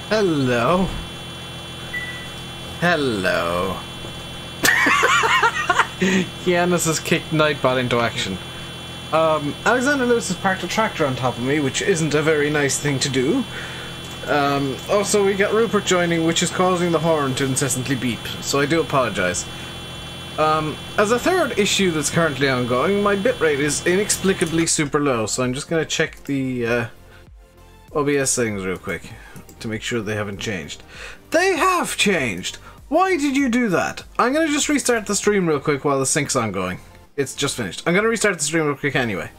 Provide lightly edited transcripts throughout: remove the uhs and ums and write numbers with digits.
Hello. Hello. Giannis has kicked Nightbot into action. Alexander Lewis has parked a tractor on top of me, which isn't a very nice thing to do. Also, we got Rupert joining, which is causing the horn to incessantly beep, so I do apologise. As a third issue that's currently ongoing, my bitrate is inexplicably super low, so I'm just going to check the OBS settings real quick to make sure they haven't changed. They have changed! Why did you do that? I'm going to just restart the stream real quick while the sync's ongoing. It's just finished. I'm going to restart the stream real quick anyway.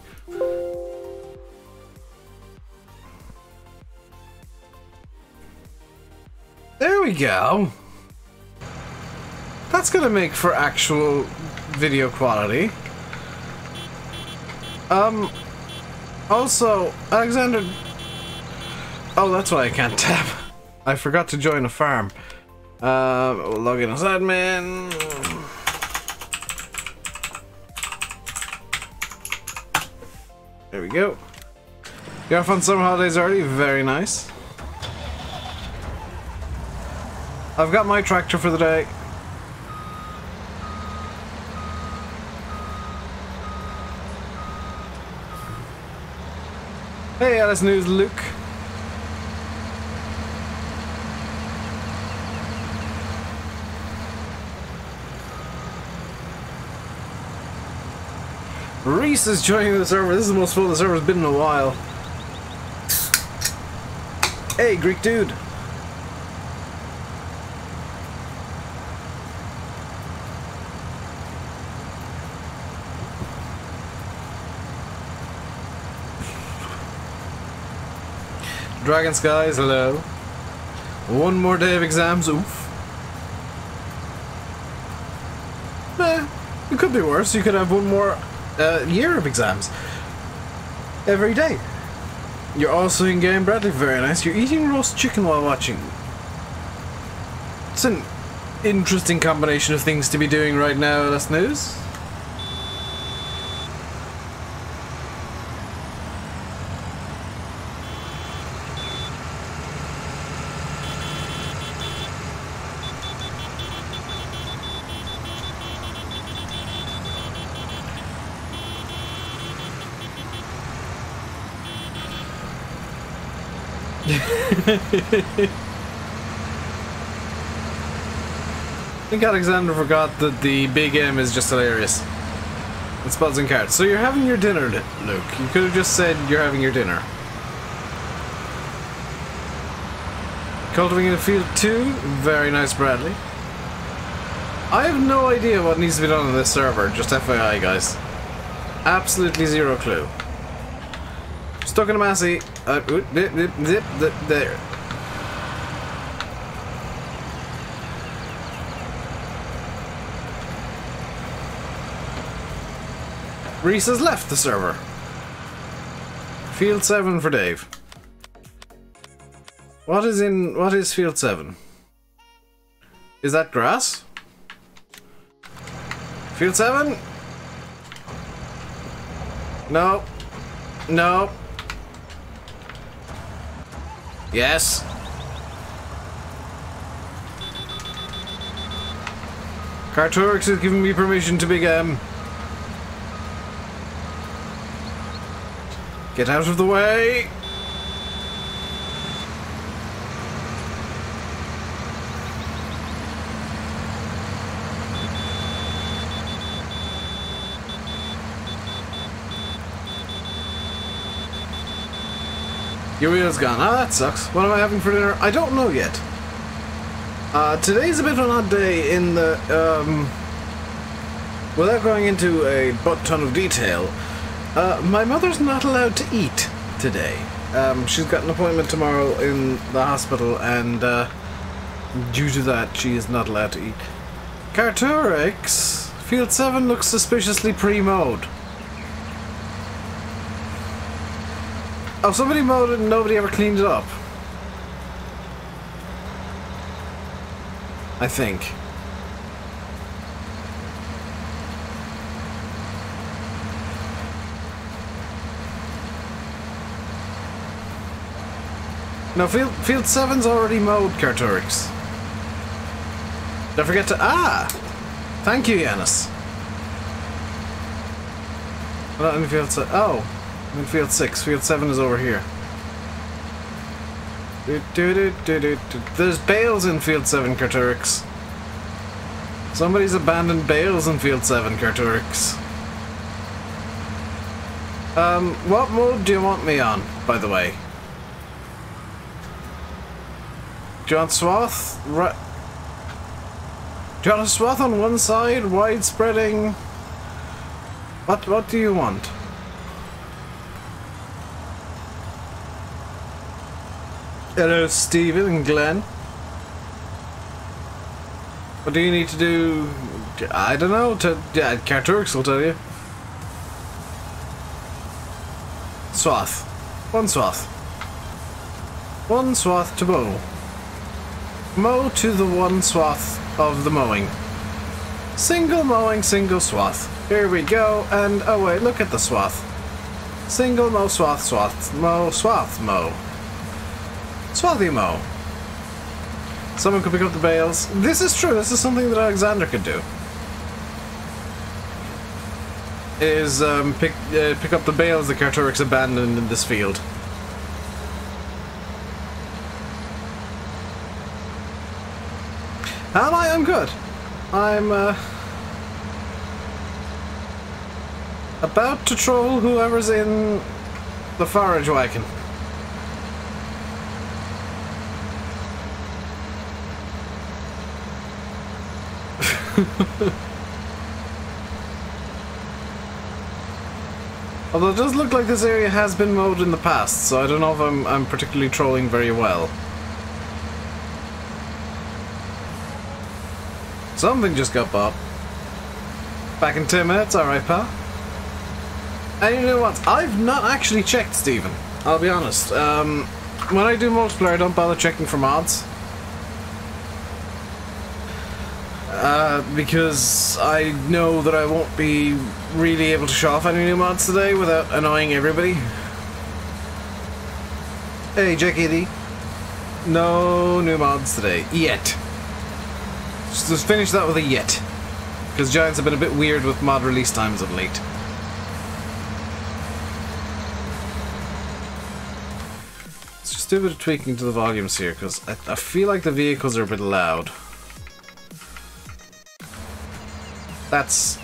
There we go. That's going to make for actual video quality. Also, Alexander... Oh, that's why I can't tap. I forgot to join a farm. We'll log in as admin. There we go. You're off on summer holidays already? Very nice. I've got my tractor for the day. Hey, Alice News, Luke. Reese is joining the server. This is the most full the server's been in a while. Hey, Greek dude. Dragon Skies, hello. One more day of exams, oof. It could be worse. You could have one more year of exams every day. You're also in game, Bradley. Very nice. You're eating roast chicken while watching. It's an interesting combination of things to be doing right now, LS News. I think Alexander forgot that the big M is just hilarious. And Spuds and Carrots. So you're having your dinner, Luke. You could have just said you're having your dinner. Cultivating the field 2. Very nice, Bradley. I have no idea what needs to be done on this server. Just FYI, guys. Absolutely zero clue. Stuck in a Massey. There. Reese has left the server. Field 7 for Dave. What is field 7? Is that grass? Field 7? No. No. Yes. Cartorix has given me permission to big M. Get out of the way! Your wheel's gone. Ah, that sucks. What am I having for dinner? I don't know yet. Today's a bit of an odd day in the, without going into a butt ton of detail, my mother's not allowed to eat today. She's got an appointment tomorrow in the hospital, and due to that, she is not allowed to eat. Carturix, Field 7 looks suspiciously pre-mowed. Oh, somebody mowed it and nobody ever cleaned it up. I think. No, Field 7's already mowed, Carturix. Don't forget to... Ah! Thank you, Yanis. Not in Field 7. Oh, I'm in Field 6. Field 7 is over here. There's bales in Field 7, Carturix. Somebody's abandoned bales in Field 7, Carturix. What mode do you want me on, by the way? Do you want swath? Do you want a swath on one side, wide-spreading? What do you want? Hello, Stephen and Glenn. What do you need to do? I don't know. Yeah, Carturix will tell you. Swath. One swath. One swath to mow. Mow to the one swath of the mowing. Single mowing, single swath. Here we go, and oh wait, look at the swath. Single mow, swath, swath, mow, swath, mow. Swathy mow. Someone could pick up the bales. This is true, this is something that Alexander could do. Is pick up the bales that Carturix abandoned in this field. Am I? I'm good. I'm about to troll whoever's in the forage wagon. Although it does look like this area has been mowed in the past, so I don't know if I'm particularly trolling very well. Something just got bought. Back in 10 minutes, alright pal. And you know what? I've not actually checked, Stephen. I'll be honest. When I do multiplayer, I don't bother checking for mods. Because I know that I won't be really able to show off any new mods today without annoying everybody. Hey, JKD. No new mods today. Yet. Just finish that with a yet. Because Giants have been a bit weird with mod release times of late. Let's just do a bit of tweaking to the volumes here, because I feel like the vehicles are a bit loud. That's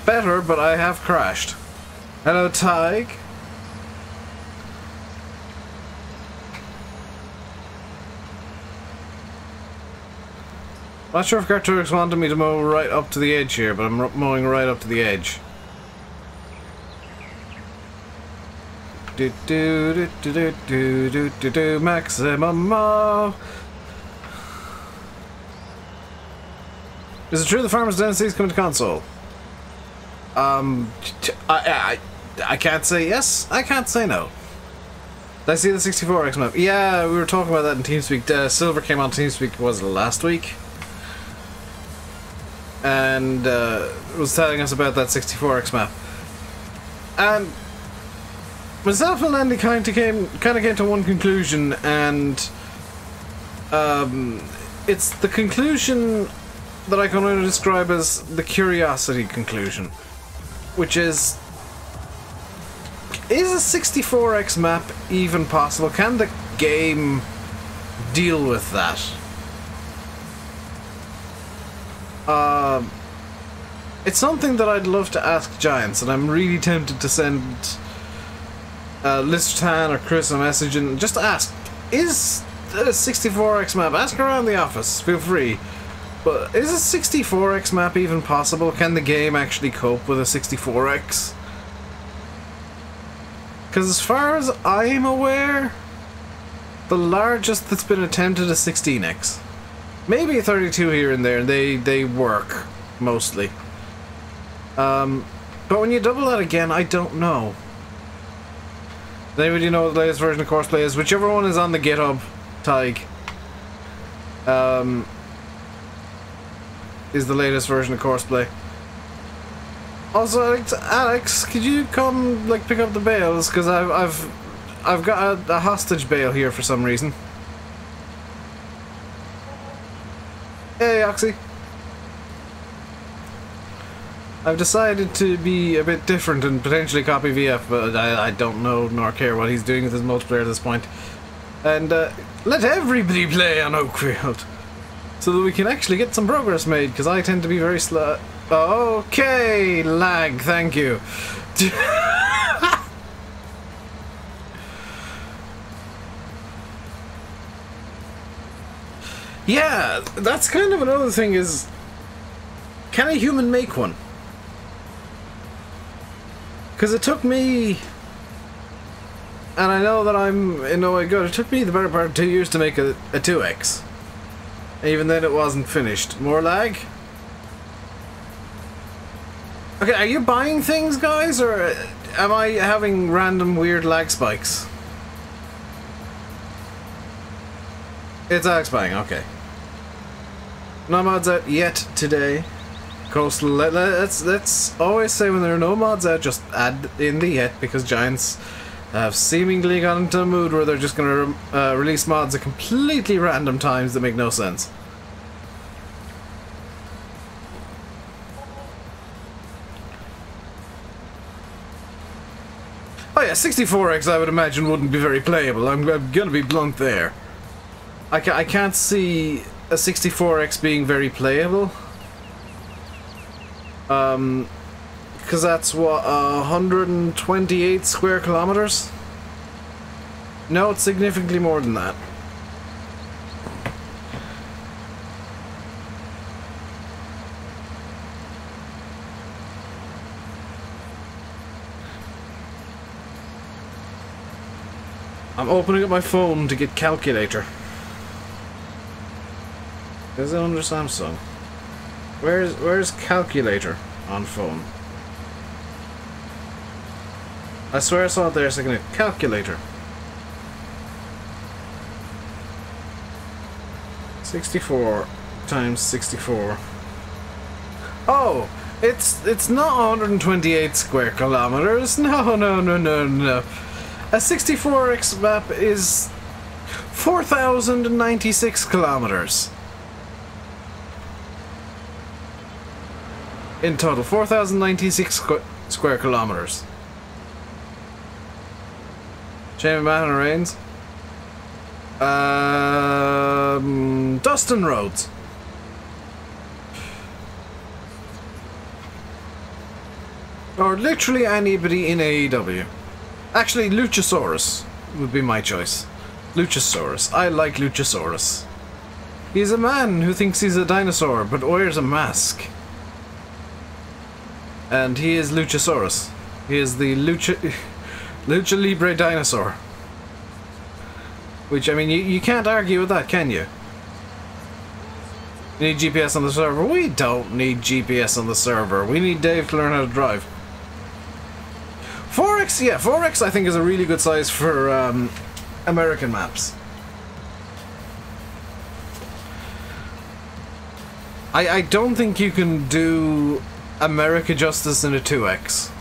better, but I have crashed. Hello, Tig. Not sure if Carturix wanted me to mow right up to the edge here, but I'm mowing right up to the edge. Maximum mow. Is it true the Farmer's Dynasty is coming to console? I can't say yes, I can't say no. Did I see the 64X map? Yeah, we were talking about that in TeamSpeak. Silver came on TeamSpeak, was it last week? And was telling us about that 64X map. And myself and Andy kind of came to one conclusion, and it's the conclusion that I can only describe as the curiosity conclusion, which is a 64X map even possible? Can the game deal with that? It's something that I'd love to ask Giants, and I'm really tempted to send Listertan or Chris a message and just ask, is a 64X map, ask around the office, feel free. But is a 64X map even possible? Can the game actually cope with a 64X? Because as far as I'm aware, the largest that's been attempted is 16X. Maybe a 32 here and there, and they work, mostly. But when you double that again, I don't know. Does anybody know what the latest version of Courseplay is? Whichever one is on the GitHub tag. Is the latest version of Courseplay. Also, Alex, could you come like pick up the bales? Because I've I've got a hostage bail here for some reason. Hey, Oxy. I've decided to be a bit different and potentially copy VF, but I don't know nor care what he's doing with his multiplayer at this point. And let everybody play on Oakfield, so that we can actually get some progress made, because I tend to be very slow. Okay, lag, thank you. Yeah, that's kind of another thing is, can a human make one? Because it took me, and I know that I'm in no way good, it took me the better part of 2 years to make a 2X. Even then it wasn't finished. More lag? Okay, are you buying things, guys, or am I having random weird lag spikes? It's Alex buying, okay. No mods out yet today. Coastal, let's always say when there are no mods out, just add in the yet, because Giants have seemingly got into a mood where they're just going to release mods at completely random times that make no sense. Oh yeah, 64X I would imagine wouldn't be very playable. I'm gonna be blunt there. I can't see a 64X being very playable. Because that's what, 128 square kilometers? No, it's significantly more than that. I'm opening up my phone to get calculator. Is it under Samsung? Where's calculator on phone? I swear I saw it there a second ago. Calculator. 64 times 64. Oh, it's not 128 square kilometers. No. A 64X map is 4,096 kilometers. In total, 4,096 square kilometers. Chain of Mountain Rains. Dustin Roads. Or literally anybody in AEW. Actually, Luchasaurus would be my choice. Luchasaurus. I like Luchasaurus. He's a man who thinks he's a dinosaur, but wears a mask. And he is Luchasaurus. He is the Lucha Libre dinosaur. Which, I mean, you can't argue with that, can you? You need GPS on the server? We don't need GPS on the server. We need Dave to learn how to drive. 4X, yeah, 4X I think is a really good size for American maps. I don't think you can do America justice in a 2X.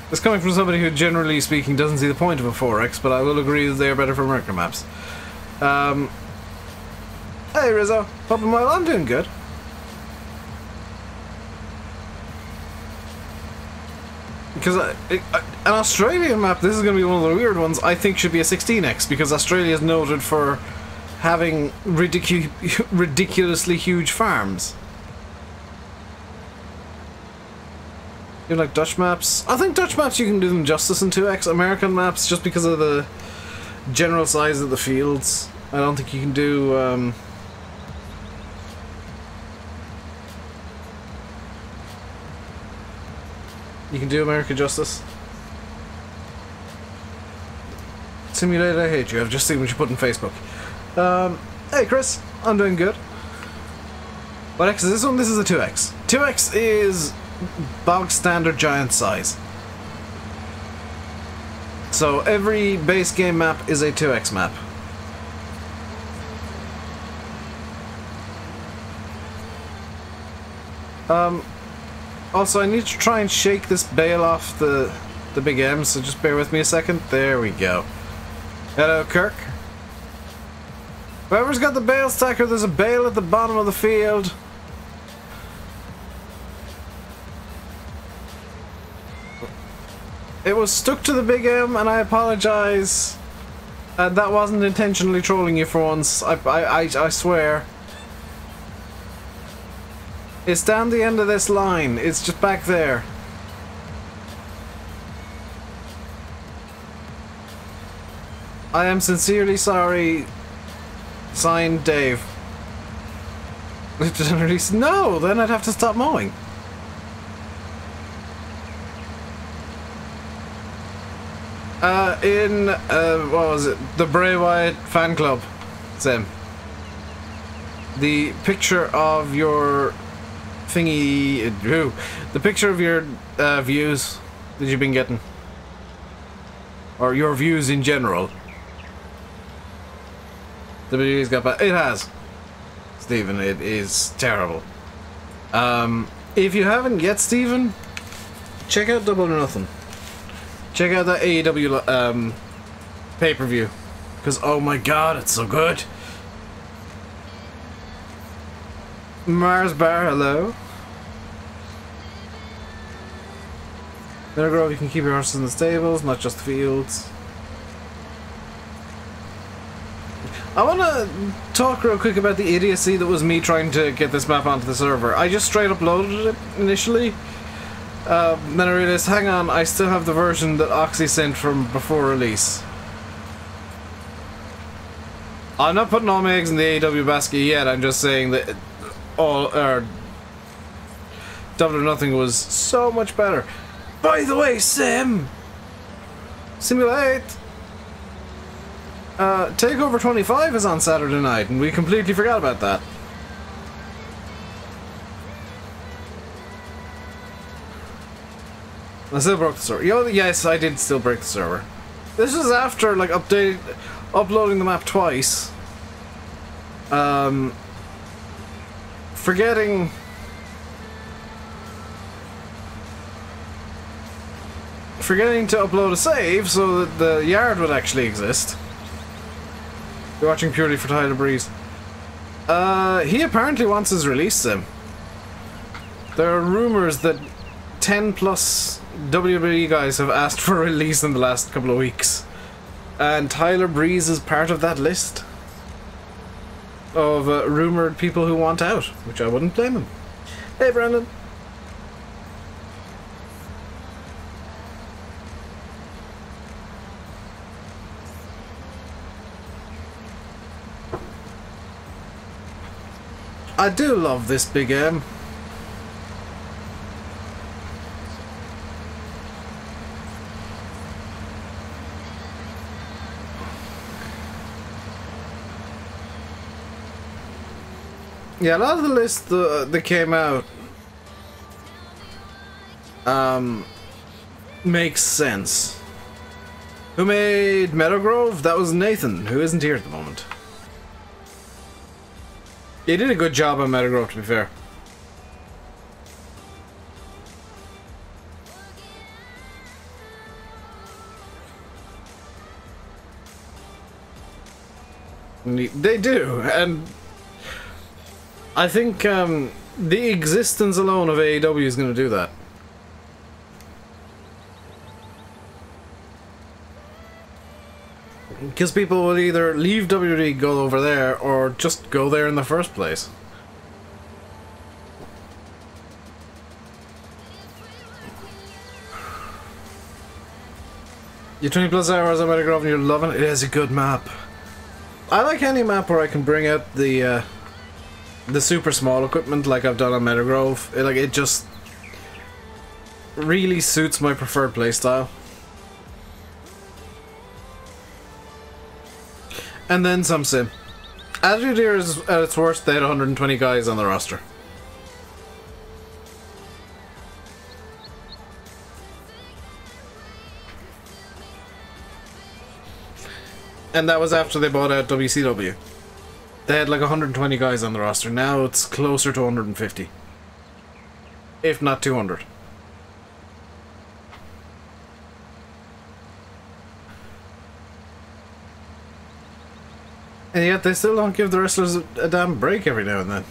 This coming from somebody who, generally speaking, doesn't see the point of a 4X, but I will agree that they are better for American maps. Hey Rizzo, popping well, I'm doing good. Because an Australian map, this is going to be one of the weird ones, I think should be a 16X, because Australia is noted for having ridiculously huge farms. You like Dutch maps? I think Dutch maps you can do them justice in 2X. American maps, just because of the general size of the fields, I don't think you can do... You can do America justice. Simulator, I hate you. I've just seen what you put on Facebook. Hey Chris, I'm doing good. What X is this one? This is a 2X. 2X is bog standard giant size. So every base game map is a 2X map. Also, I need to try and shake this bale off the the big M, so just bear with me a second. There we go. Hello, Kirk. Whoever's got the bale stacker, there's a bale at the bottom of the field. It was stuck to the big M, and I apologize. That wasn't intentionally trolling you for once. I swear. It's down the end of this line. It's just back there. I am sincerely sorry. Signed, Dave. No, then I'd have to stop mowing. What was it? The Bray Wyatt fan club. Same. The picture of your thingy. The picture of your views that you've been getting. Or your views in general. The video's got bad. It has. Stephen, it is terrible. If you haven't yet, Stephen, check out Double or Nothing. Check out that AEW pay-per-view, because oh my god, it's so good. Mars Bar, hello. Grove, you can keep your horses in the stables, not just the fields. I want to talk real quick about the idiocy that was me trying to get this map onto the server. I just straight uploaded it initially. Then I realized, hang on, I still have the version that Oxy sent from before release. I'm not putting all my eggs in the AEW basket yet, I'm just saying that Double or Nothing was so much better. By the way, Simulate! TakeOver 25 is on Saturday night, and we completely forgot about that. I still broke the server. Yes, I did still break the server. This was after, like, uploading the map twice. Forgetting to upload a save so that the yard would actually exist. You're watching purely for Tyler Breeze. He apparently wants his release sim. There are rumors that 10 plus WWE guys have asked for a release in the last couple of weeks. And Tyler Breeze is part of that list of rumored people who want out, which I wouldn't blame him. Hey, Brandon. I do love this big M. Yeah, a lot of the lists that came out makes sense. Who made Meadowgrove? That was Nathan, who isn't here at the moment. He did a good job on Meadowgrove, to be fair. They do, and I think the existence alone of AEW is going to do that. Because people will either leave WWE, go over there, or just go there in the first place. You're 20 plus hours on Meadowgrove and you're loving it. It is a good map. I like any map where I can bring out the super small equipment like I've done on Meadowgrove. It just really suits my preferred playstyle. And then some sim. Attitude Era is at its worst, they had 120 guys on the roster. And that was after they bought out WCW. They had like 120 guys on the roster. Now it's closer to 150. If not 200. And yet they still don't give the wrestlers a damn break every now and then.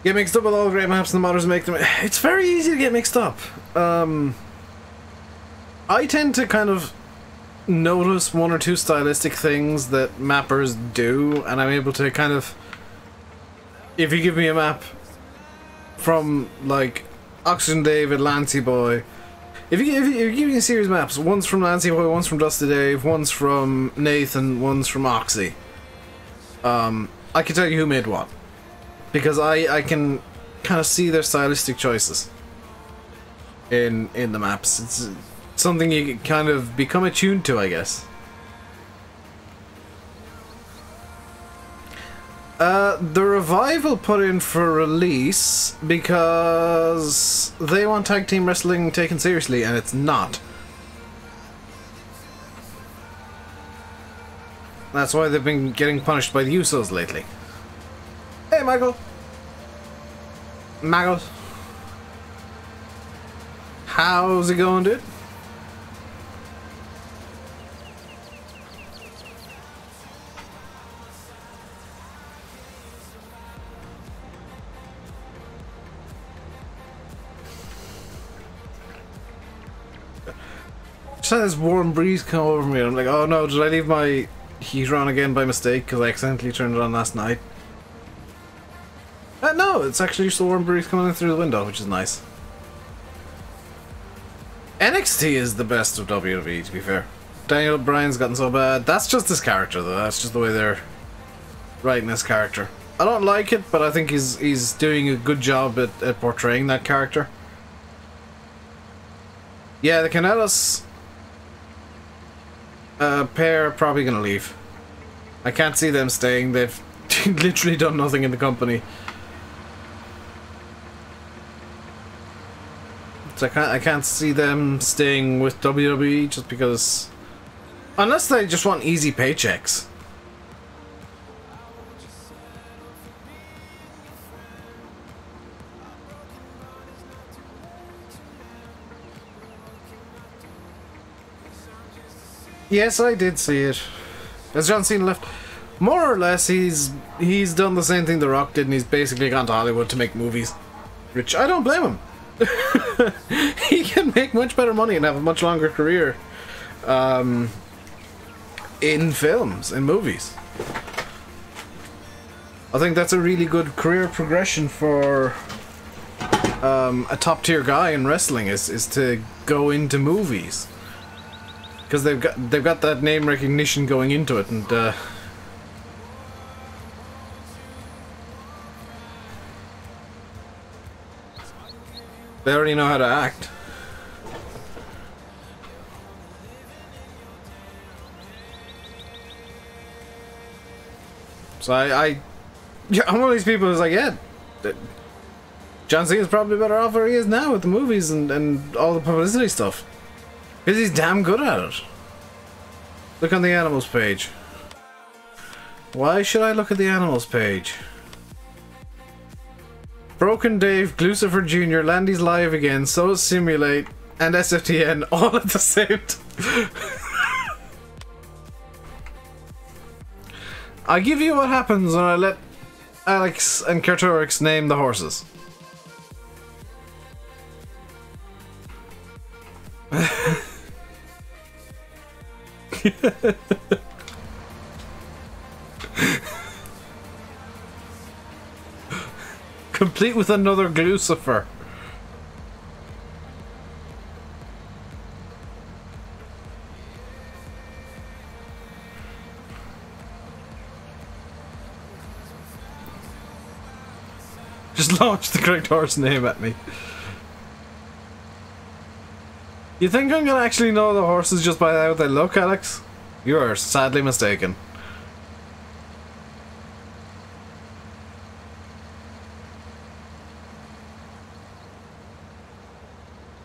Get mixed up with all the great maps and the modders make them... It's very easy to get mixed up. I tend to kind of notice one or two stylistic things that mappers do, and I'm able to kind of... If you give me a map from, like, Oxygen David, Lancy Boy... If you give me a series of maps, one's from Lancy Boy, one's from Dusty Dave, one's from Nathan, one's from Oxy, I can tell you who made what. Because I can kind of see their stylistic choices in the maps. It's something you kind of become attuned to, I guess. The Revival put in for release because they want tag team wrestling taken seriously, and it's not. That's why they've been getting punished by the Usos lately. Hey, Michael. Michael. How's it going, dude? Just had this warm breeze come over me, and I'm like, oh no, did I leave my heater on again by mistake because I accidentally turned it on last night? No, it's actually just a warm breeze coming in through the window, which is nice. NXT is the best of WWE, to be fair. Daniel Bryan's gotten so bad. That's just his character, though. That's just the way they're writing his character. I don't like it, but I think he's doing a good job at portraying that character. Yeah, the Canellas pair are probably going to leave. I can't see them staying. They've literally done nothing in the company. So I can't see them staying with WWE just because... Unless they just want easy paychecks. Yes, I did see it. Has John Cena left? More or less, he's done the same thing The Rock did, and he's basically gone to Hollywood to make movies. Which I don't blame him. He can make much better money and have a much longer career in films, in movies. I think that's a really good career progression for a top tier guy in wrestling is to go into movies. Because they've got that name recognition going into it, and they already know how to act. So I'm one of these people who's like, yeah, John Cena's probably better off where he is now with the movies and all the publicity stuff. Because he's damn good at it. Look on the animals page. Why should I look at the animals page? Broken Dave, Glucifer Jr., Landy's live again, So is Simulate, and SFTN all at the same time. I give you what happens when I let Alex and Kertorix name the horses. Complete with another Glucifer. Just launch the correct horse name at me. You think I'm gonna actually know the horses just by how they look, Alex? You are sadly mistaken.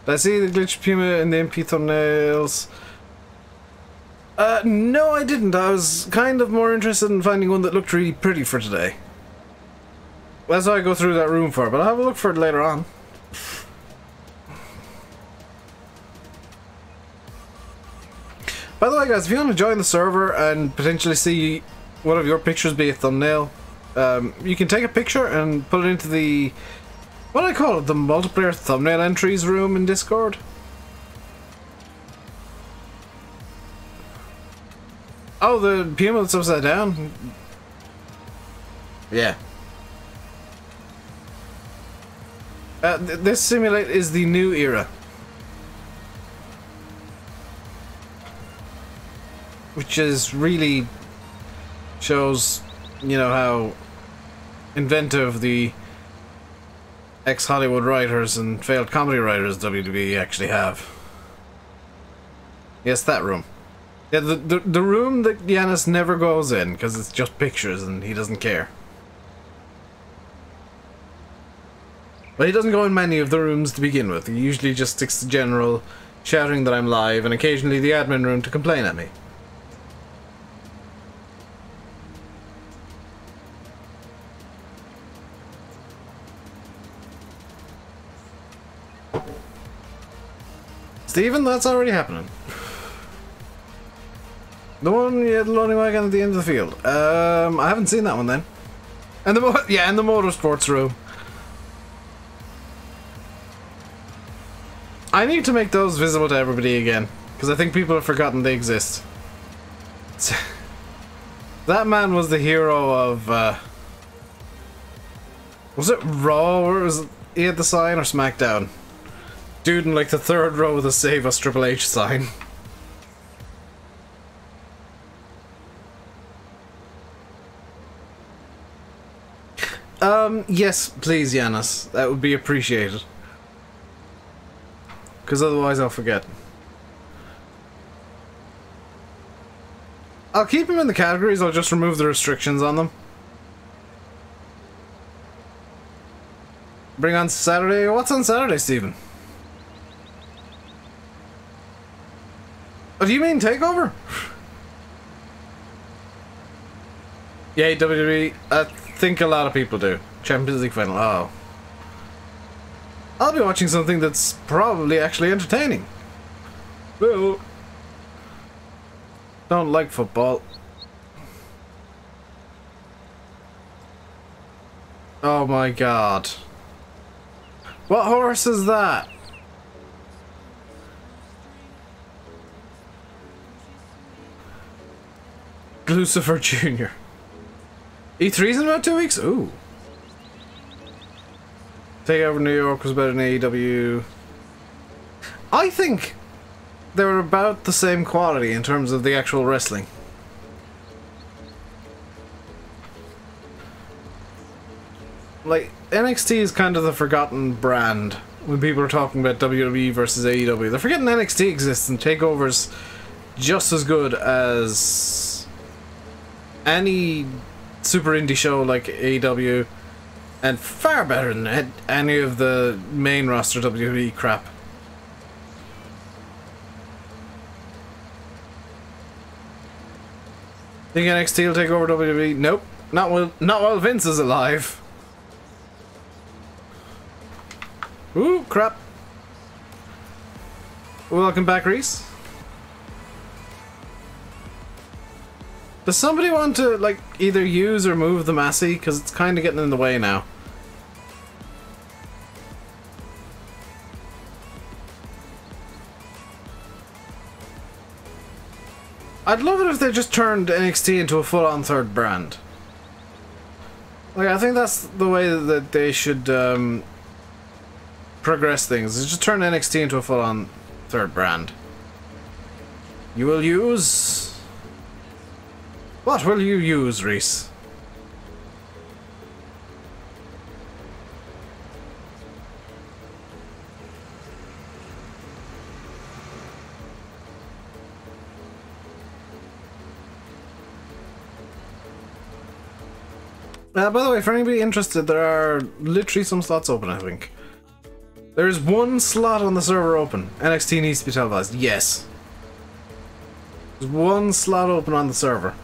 Did I see the glitch Puma in the MP thumbnails? No I didn't. I was kind of more interested in finding one that looked really pretty for today. That's what I go through that room for, but I'll have a look for it later on. By the way, guys, if you want to join the server and potentially see one of your pictures be a thumbnail, you can take a picture and put it into the, what do I call it, the multiplayer thumbnail entries room in Discord. Oh, the Puma that's upside down? Yeah. This simulate is the new era. Which is really shows, you know, how inventive the ex-Hollywood writers and failed comedy writers WWE actually have. Yes, that room. Yeah, the room that Giannis never goes in because it's just pictures and he doesn't care. But he doesn't go in many of the rooms to begin with. He usually just sticks to general shouting that I'm live and occasionally the admin room to complain at me. Steven, that's already happening. The one, yeah, the loading wagon at the end of the field. I haven't seen that one then. And the yeah, and the motorsports room. I need to make those visible to everybody again, because I think people have forgotten they exist. That man was the hero of, was it Raw, or was it, he had the sign, or SmackDown? Dude in like the third row with a Save Us Triple H sign. Yes, please, Giannis. That would be appreciated. Because otherwise I'll forget. I'll keep him in the categories, I'll just remove the restrictions on them. Bring on Saturday? What's on Saturday, Stephen? Oh, do you mean TakeOver? Yeah, WWE. I think a lot of people do. Champions League final. Oh. I'll be watching something that's probably actually entertaining. Well, don't like football. Oh my god. What horse is that? Lucifer Jr. E3's in about 2 weeks? Ooh. TakeOver New York was better than AEW. I think they were about the same quality in terms of the actual wrestling. Like, NXT is kind of the forgotten brand when people are talking about WWE versus AEW. They're forgetting NXT exists and TakeOver's just as good as any super indie show like AEW, and far better than any of the main roster WWE crap. Think NXT will take over WWE? Nope. Not while Vince is alive. Ooh, crap. Welcome back, Reese. Does somebody want to, like, either use or move the Massey? Because it's kind of getting in the way now. I'd love it if they just turned NXT into a full-on third brand. Like, I think that's the way that they should progress things. Is just turn NXT into a full-on third brand. You will use... What will you use, Reese? By the way, for anybody interested, there are literally some slots open, I think. There's one slot on the server open. NXT needs to be televised. Yes. There's one slot open on the server.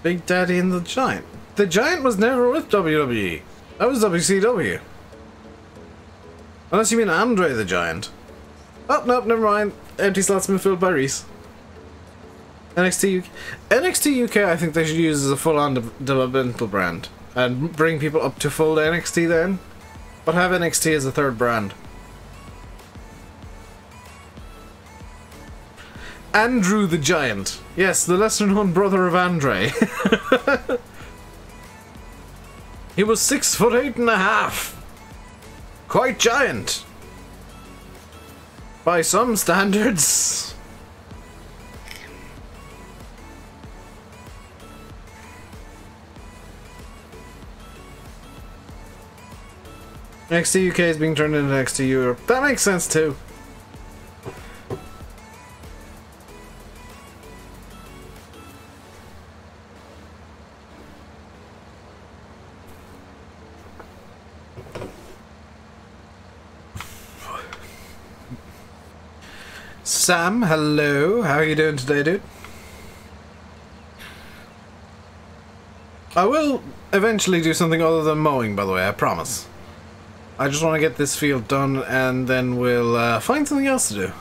Big Daddy and the Giant. The Giant was never with WWE. That was WCW. Unless you mean Andre the Giant. Oh, no, never mind. Empty slots been filled by Reese. NXT UK. NXT UK I think they should use as a full-on developmental brand. And bring people up to full NXT then. But have NXT as a third brand. Andrew the Giant. Yes, the lesser-known brother of Andre. He was 6'8.5". Quite giant. By some standards. NXT UK is being turned into NXT Europe. That makes sense too. Sam, hello. How are you doing today, dude? I will eventually do something other than mowing, by the way, I promise. I just want to get this field done, and then we'll find something else to do.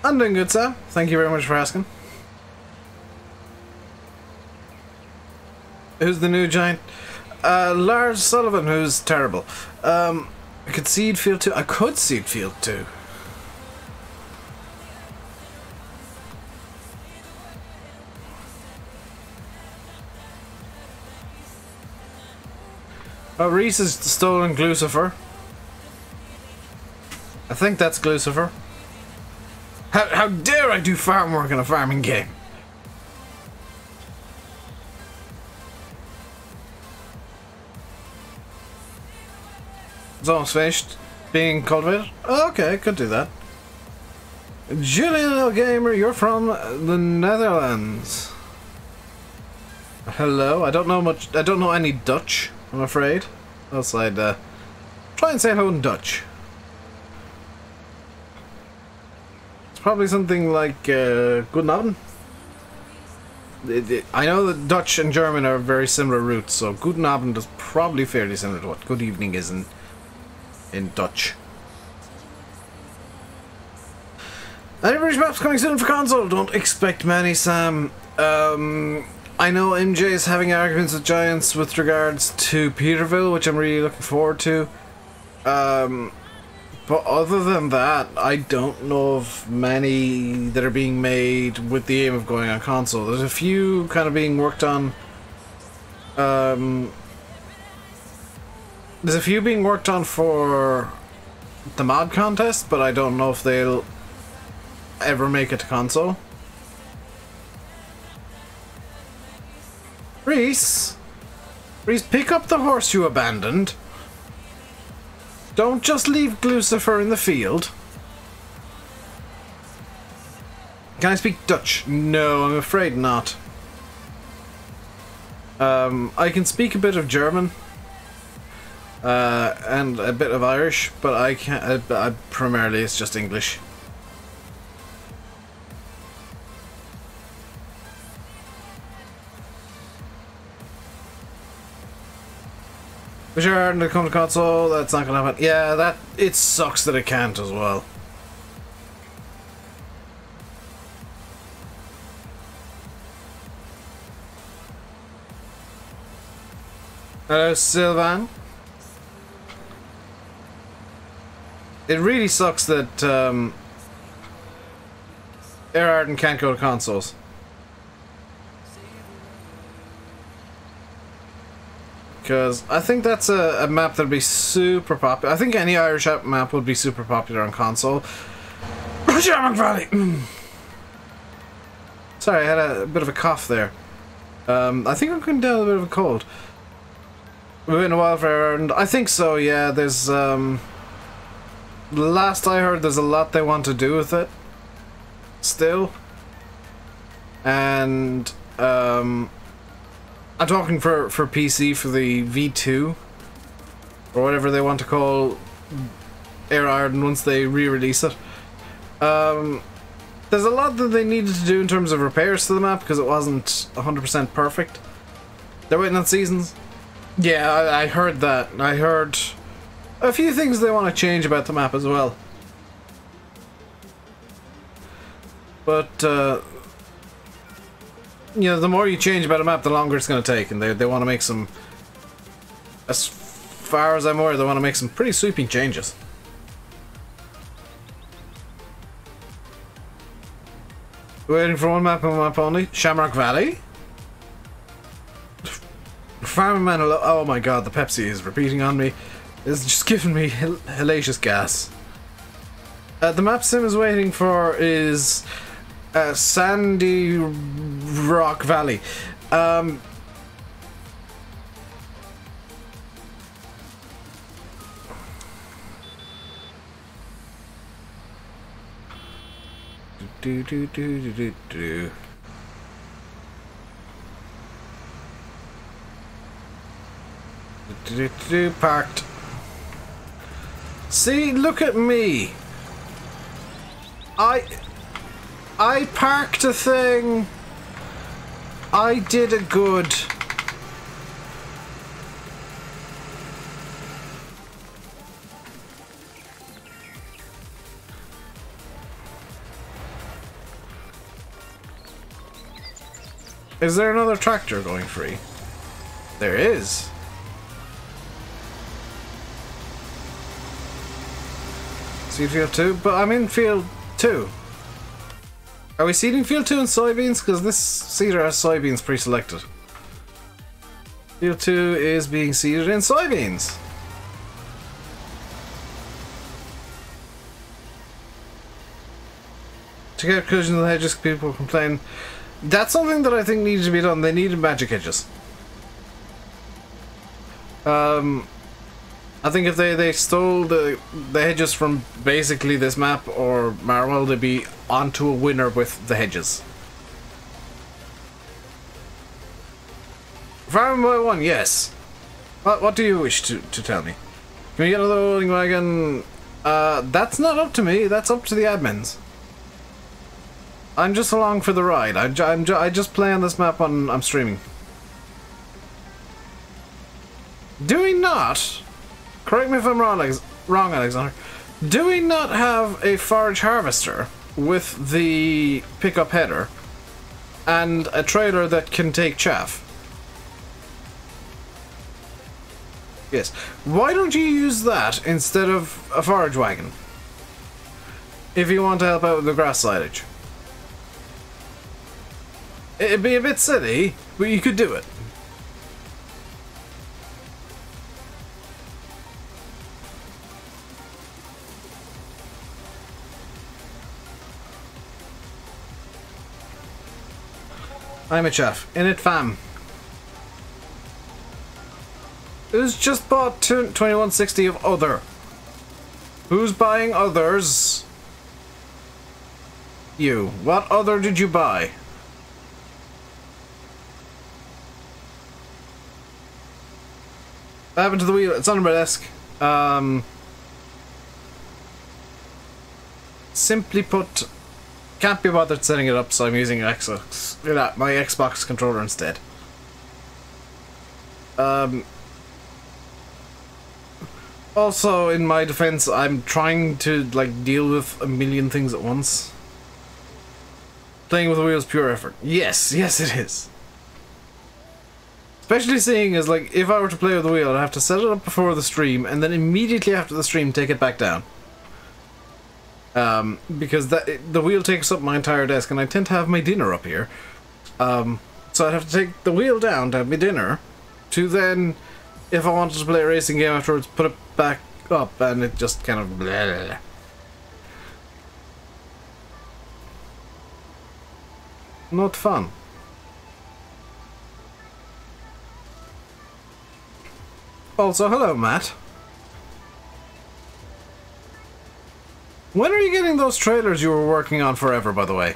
I'm doing good, Sam. Thank you very much for asking. Who's the new giant? Lars Sullivan, who's terrible. I could seed field 2. I could seed field 2. Oh, Reese has stolen Glucifer. I think that's Glucifer. How dare I do farm work in a farming game? It's almost finished being cultivated. Oh, okay, could do that. Julian L. Gamer, you're from the Netherlands. Hello, I don't know much. I don't know any Dutch, I'm afraid. Else I'd try and say hello in Dutch. It's probably something like Guten Abend. I know that Dutch and German are very similar roots, so Guten Abend is probably fairly similar to what good evening is in Dutch. Any British maps coming soon for console? Don't expect many, Sam. I know MJ is having arguments with Giants with regards to Peterville, which I'm really looking forward to. But other than that, I don't know of many that are being made with the aim of going on console. There's a few kind of being worked on. There's a few being worked on for the mod contest, but I don't know if they'll ever make it to console. Reese, pick up the horse you abandoned. Don't just leave Glucifer in the field. Can I speak Dutch? No, I'm afraid not. I can speak a bit of German. And a bit of Irish, but I can't. Primarily, it's just English. For sure, to come to console, that's not gonna happen. Yeah, it sucks that it can't as well. Hello, Sylvan. It really sucks that Erarden can't go to consoles. Because I think that's a map that'd be super popular. I think any Irish map would be super popular on console. Valley. Sorry, I had a bit of a cough there. I think I'm going down a bit of a cold. We've been a while for, and I think so. Yeah, there's last I heard, there's a lot they want to do with it still, and I'm talking for PC, for the V2 or whatever they want to call Erarden once they re-release it. There's a lot that they needed to do in terms of repairs to the map because it wasn't 100% perfect. They're waiting on seasons. Yeah, I heard that. I heard a few things they want to change about the map as well. But, you know, the more you change about a map, the longer it's going to take. And they want to make some, as far as I'm aware, they want to make some pretty sweeping changes. Waiting for one map and one map only. Shamrock Valley. Farming Man, oh my god, the Pepsi is repeating on me. It's just giving me hellacious gas. The map Sim is waiting for is Sandy Rock Valley. Parked. See, look at me. I parked a thing. I did a good. Is there another tractor going free? There is. Seed field 2, but I'm in field 2. Are we seeding field 2 in soybeans? Because this seeder has soybeans pre-selected. Field 2 is being seeded in soybeans. To get collisions of the hedges, people complain. That's something that I think needed to be done. They needed magic hedges. I think if they stole the hedges from basically this map or Marwell, they'd be onto a winner with the hedges. Farming Boy 1, yes. What do you wish to tell me? Can we get another loading wagon? That's not up to me. That's up to the admins. I'm just along for the ride. I just play on this map when I'm streaming. Do we not? Correct me if I'm wrong, Alexander. Do we not have a forage harvester with the pickup header and a trailer that can take chaff? Yes. Why don't you use that instead of a forage wagon? If you want to help out with the grass silage. It'd be a bit silly, but you could do it. I'm a chef. In it, fam. Who's just bought 2160 of other? Who's buying others? You. What other did you buy? What happened to the wheel? It's on my desk. Simply put, can't be bothered setting it up, so I'm using my Xbox controller instead. Also, in my defense, I'm trying to like deal with a million things at once. Playing with the wheel is pure effort. Yes, yes it is. Especially seeing as, like, if I were to play with the wheel, I'd have to set it up before the stream, and then immediately after the stream, take it back down. Because the wheel takes up my entire desk, and I tend to have my dinner up here. So I'd have to take the wheel down to have my dinner, to then, if I wanted to play a racing game afterwards, put it back up, and it just kind of blah, blah, blah. Not fun. Also, hello, Matt. When are you getting those trailers you were working on forever, by the way?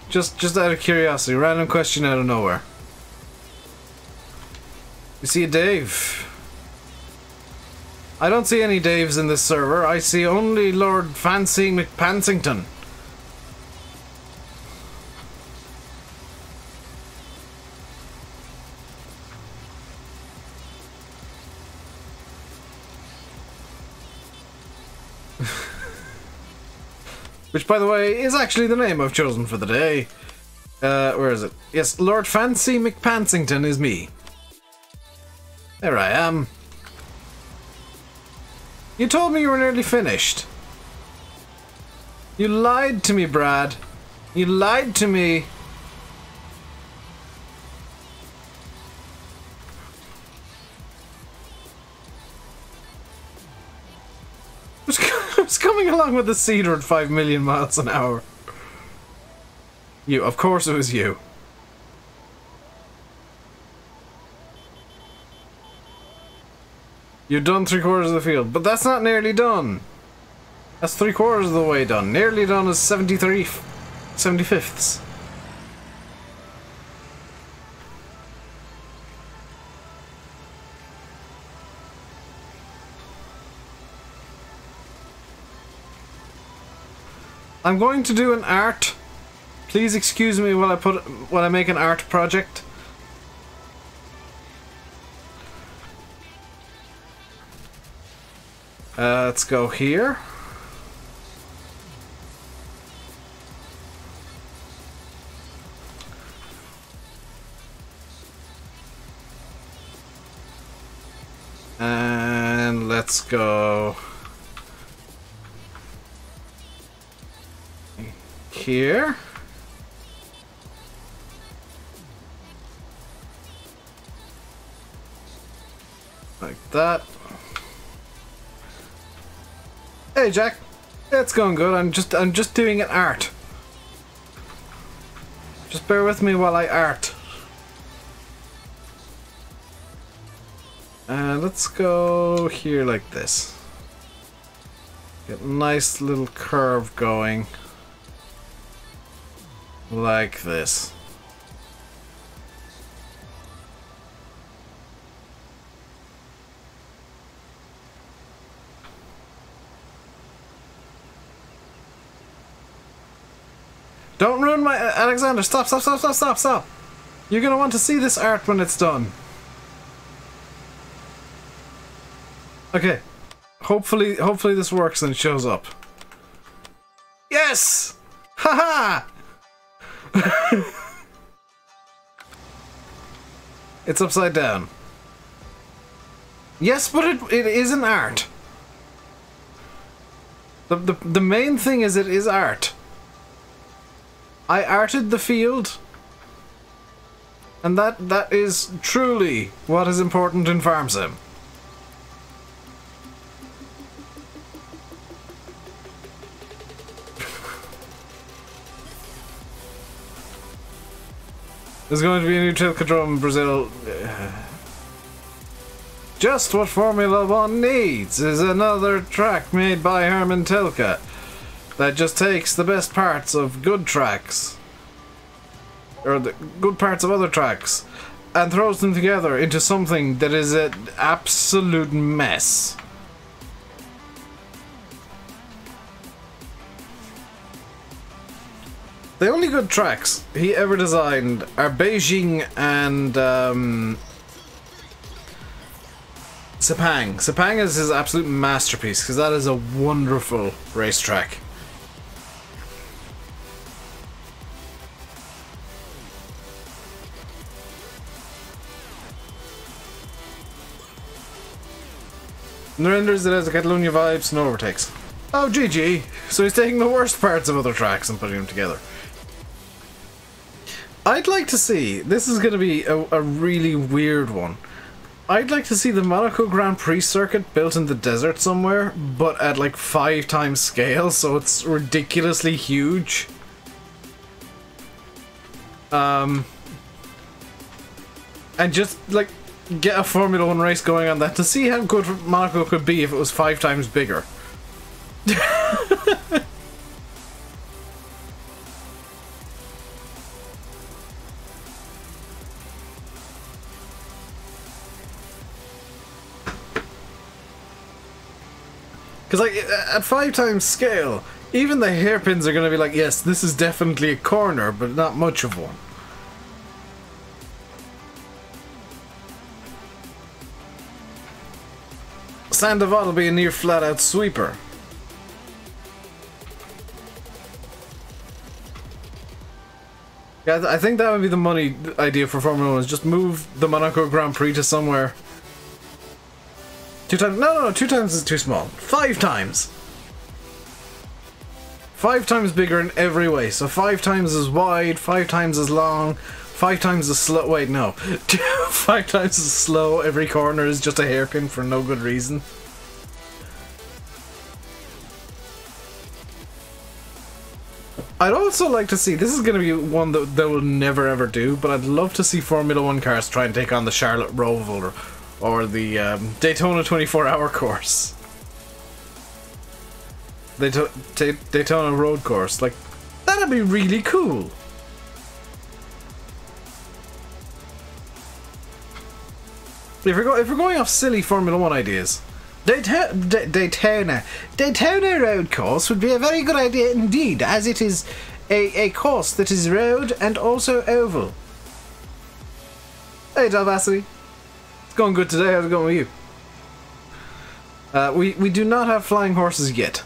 Just out of curiosity, random question out of nowhere. You see a Dave? I don't see any Daves in this server. I see only Lord Fancy McPansington. Which, by the way, is actually the name I've chosen for the day. Where is it? Yes, Lord Fancy McPansington is me. There I am. You told me you were nearly finished. You lied to me, Brad. You lied to me. I was coming along with the cedar at 5 million miles an hour. You, of course it was you. You've done 3/4 of the field, but that's not nearly done. That's 3/4 of the way done. Nearly done is 75ths. I'm going to do an art. Please excuse me while I make an art project. Let's go here. And let's go here. Like that. Hey Jack, it's going good. I'm just doing an art. Just bear with me while I art. And let's go here like this. Get a nice little curve going. Like this. Don't ruin my... Alexander, stop. You're gonna want to see this art when it's done. Okay. Hopefully this works and shows up. Yes! Haha! It's upside down. Yes, but it is an art. The main thing is it is art. I arted the field, and that is truly what is important in farm sim. There's going to be a new Tilcadrome in Brazil. Just what Formula One needs is another track made by Herman Tilke that just takes the best parts of good tracks, or the good parts of other tracks, and throws them together into something that is an absolute mess. The only good tracks he ever designed are Beijing and Sepang. Sepang is his absolute masterpiece because that is a wonderful racetrack. And the renders it has a Catalonia vibes and overtakes. Oh, GG. So he's taking the worst parts of other tracks and putting them together. I'd like to see, this is going to be a really weird one. I'd like to see the Monaco Grand Prix circuit built in the desert somewhere, but at like 5 times scale, so it's ridiculously huge. And just like get a Formula 1 race going on that to see how good Monaco could be if it was 5 times bigger. Because like at 5 times scale, even the hairpins are going to be like, yes, this is definitely a corner, but not much of one. Sandoval will be a near flat-out sweeper. Yeah, I think that would be the money idea for Formula 1, is just move the Monaco Grand Prix to somewhere. 2 times? No, 2 times is too small. 5 times! 5 times bigger in every way. So 5 times as wide, 5 times as long, 5 times as slow. Wait, no. 5 times as slow. Every corner is just a hairpin for no good reason. I'd also like to see, this is going to be one that they will never ever do, but I'd love to see Formula 1 cars try and take on the Charlotte Roval or the Daytona 24-hour course. Daytona road course. Like, that'd be really cool. If we're going off silly Formula 1 ideas, Daytona road course would be a very good idea indeed, as it is a course that is road and also oval. Hey Dalvasity, it's going good today. How's it going with you? We do not have flying horses yet.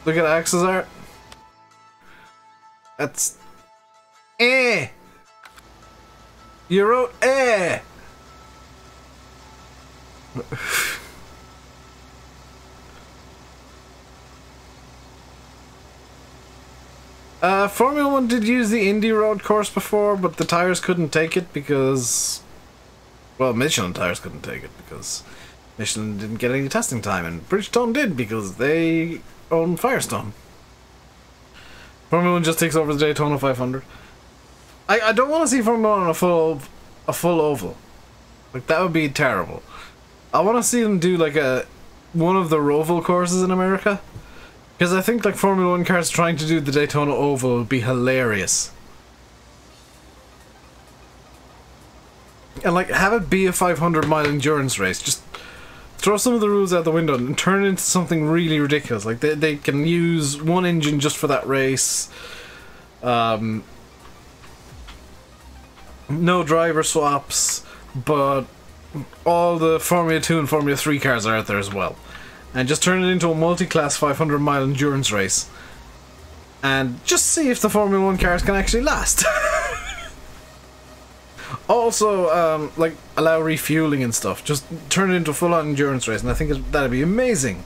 Look at Axel's art. That's You wrote Formula 1 did use the Indy road course before, but the tires couldn't take it because... Well, Michelin tires couldn't take it because Michelin didn't get any testing time, and Bridgestone did because they own Firestone. Formula 1 just takes over the Daytona 500. I don't want to see Formula 1 on a full oval. Like, that would be terrible. I want to see them do like one of the Roval courses in America, because I think like Formula 1 cars trying to do the Daytona Oval would be hilarious. And like, have it be a 500-mile endurance race. Just throw some of the rules out the window and turn it into something really ridiculous. Like, they can use one engine just for that race. No driver swaps, but all the Formula 2 and Formula 3 cars are out there as well. And just turn it into a multi-class 500-mile endurance race. And just see if the Formula 1 cars can actually last. Also, like, allow refueling and stuff. Just turn it into a full-on endurance race, and I think that'd be amazing.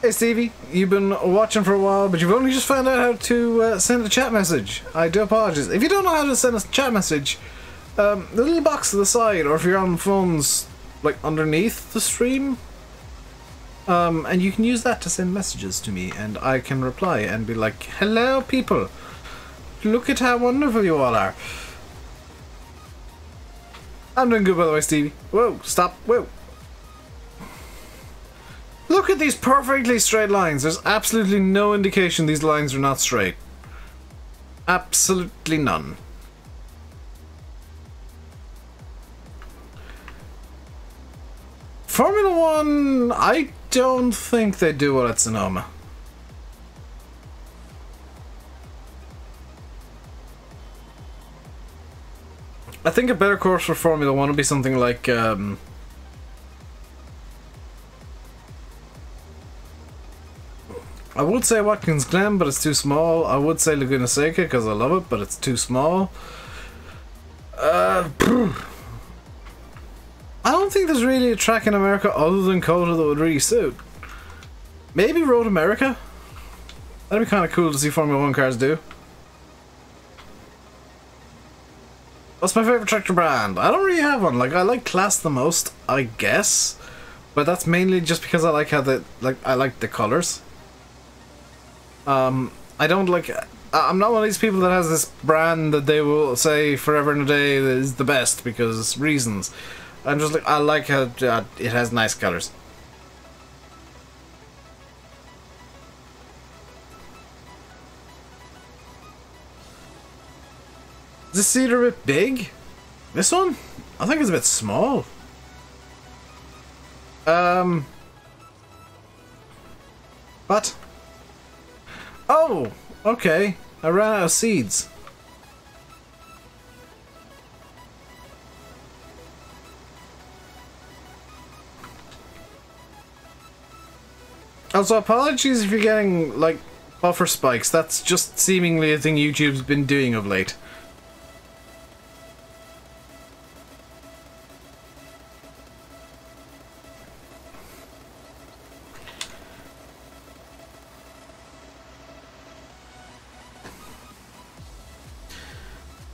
Hey Stevie, you've been watching for a while, but you've only just found out how to send a chat message. I do apologize. If you don't know how to send a chat message, the little box to the side, or if you're on phones, like, underneath the stream, and you can use that to send messages to me, and I can reply and be like, hello people, look at how wonderful you all are. I'm doing good, by the way, Stevie. Whoa, stop, whoa. Look at these perfectly straight lines. There's absolutely no indication these lines are not straight. Absolutely none. Formula 1, I don't think they do well at Sonoma. I think a better course for Formula 1 would be something like I would say Watkins Glen, but it's too small. I would say Laguna Seca because I love it, but it's too small. I don't think there's really a track in America other than Coda that would really suit. Maybe Road America? That'd be kind of cool to see Formula 1 cars do. What's my favorite tractor brand? I don't really have one. Like, I like Class the most, I guess, but that's mainly just because I like how I like the colors. I don't like... I'm not one of these people that has this brand that they will say forever and a day is the best because reasons. I'm just like, I like how it has nice colors. Is this cedar a bit big? This one? I think it's a bit small. What? Oh, okay. I ran out of seeds. Also, apologies if you're getting, like, buffer spikes. That's just seemingly a thing YouTube's been doing of late.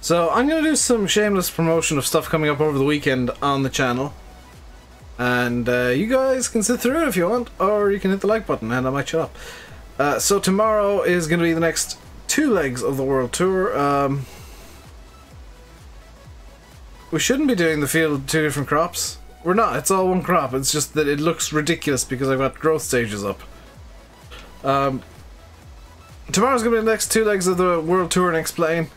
So, I'm going to do some shameless promotion of stuff coming up over the weekend on the channel. And you guys can sit through it if you want, or you can hit the like button and I might shut up. So tomorrow is going to be the next 2 legs of the World Tour. We shouldn't be doing the field of 2 different crops. We're not, it's all one crop, it's just that it looks ridiculous because I've got growth stages up. Tomorrow's going to be the next 2 legs of the World Tour and Explain.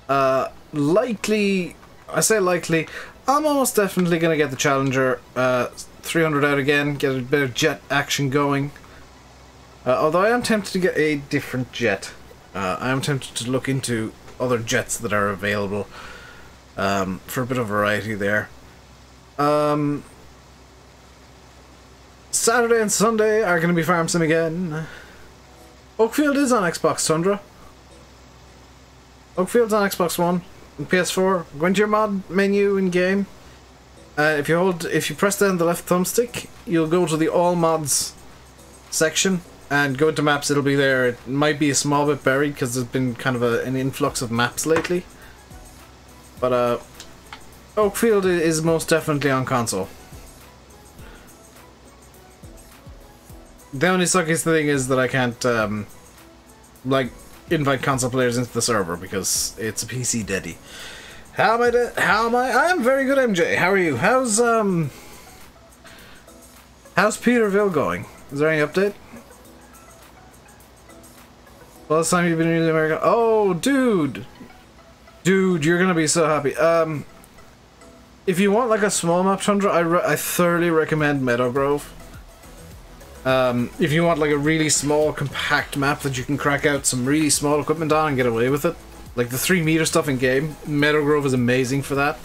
Likely, I say likely, I'm almost definitely going to get the Challenger 300 out again, get a bit of jet action going. Although I am tempted to get a different jet. I am tempted to look into other jets that are available for a bit of variety there. Saturday and Sunday are going to be Farm Sim again. Oakfield is on Xbox Tundra. Oakfield's on Xbox One and PS4. Go into your mod menu in game. If you press down the left thumbstick, you'll go to the All Mods section and go into maps. It'll be there. It might be a small bit buried because there's been kind of an influx of maps lately. But Oakfield is most definitely on console. The only suckiest thing is that I can't like invite console players into the server because it's a PC daddy. How am I? I'm very good, MJ. How are you? How's Peterville going? Is there any update? Last time you've been in America? Oh, dude, you're gonna be so happy. If you want like a small map Tundra, I thoroughly recommend Meadowgrove. If you want like a really small, compact map that you can crack out some really small equipment on and get away with it, like the 3-meter stuff in game, Meadowgrove is amazing for that.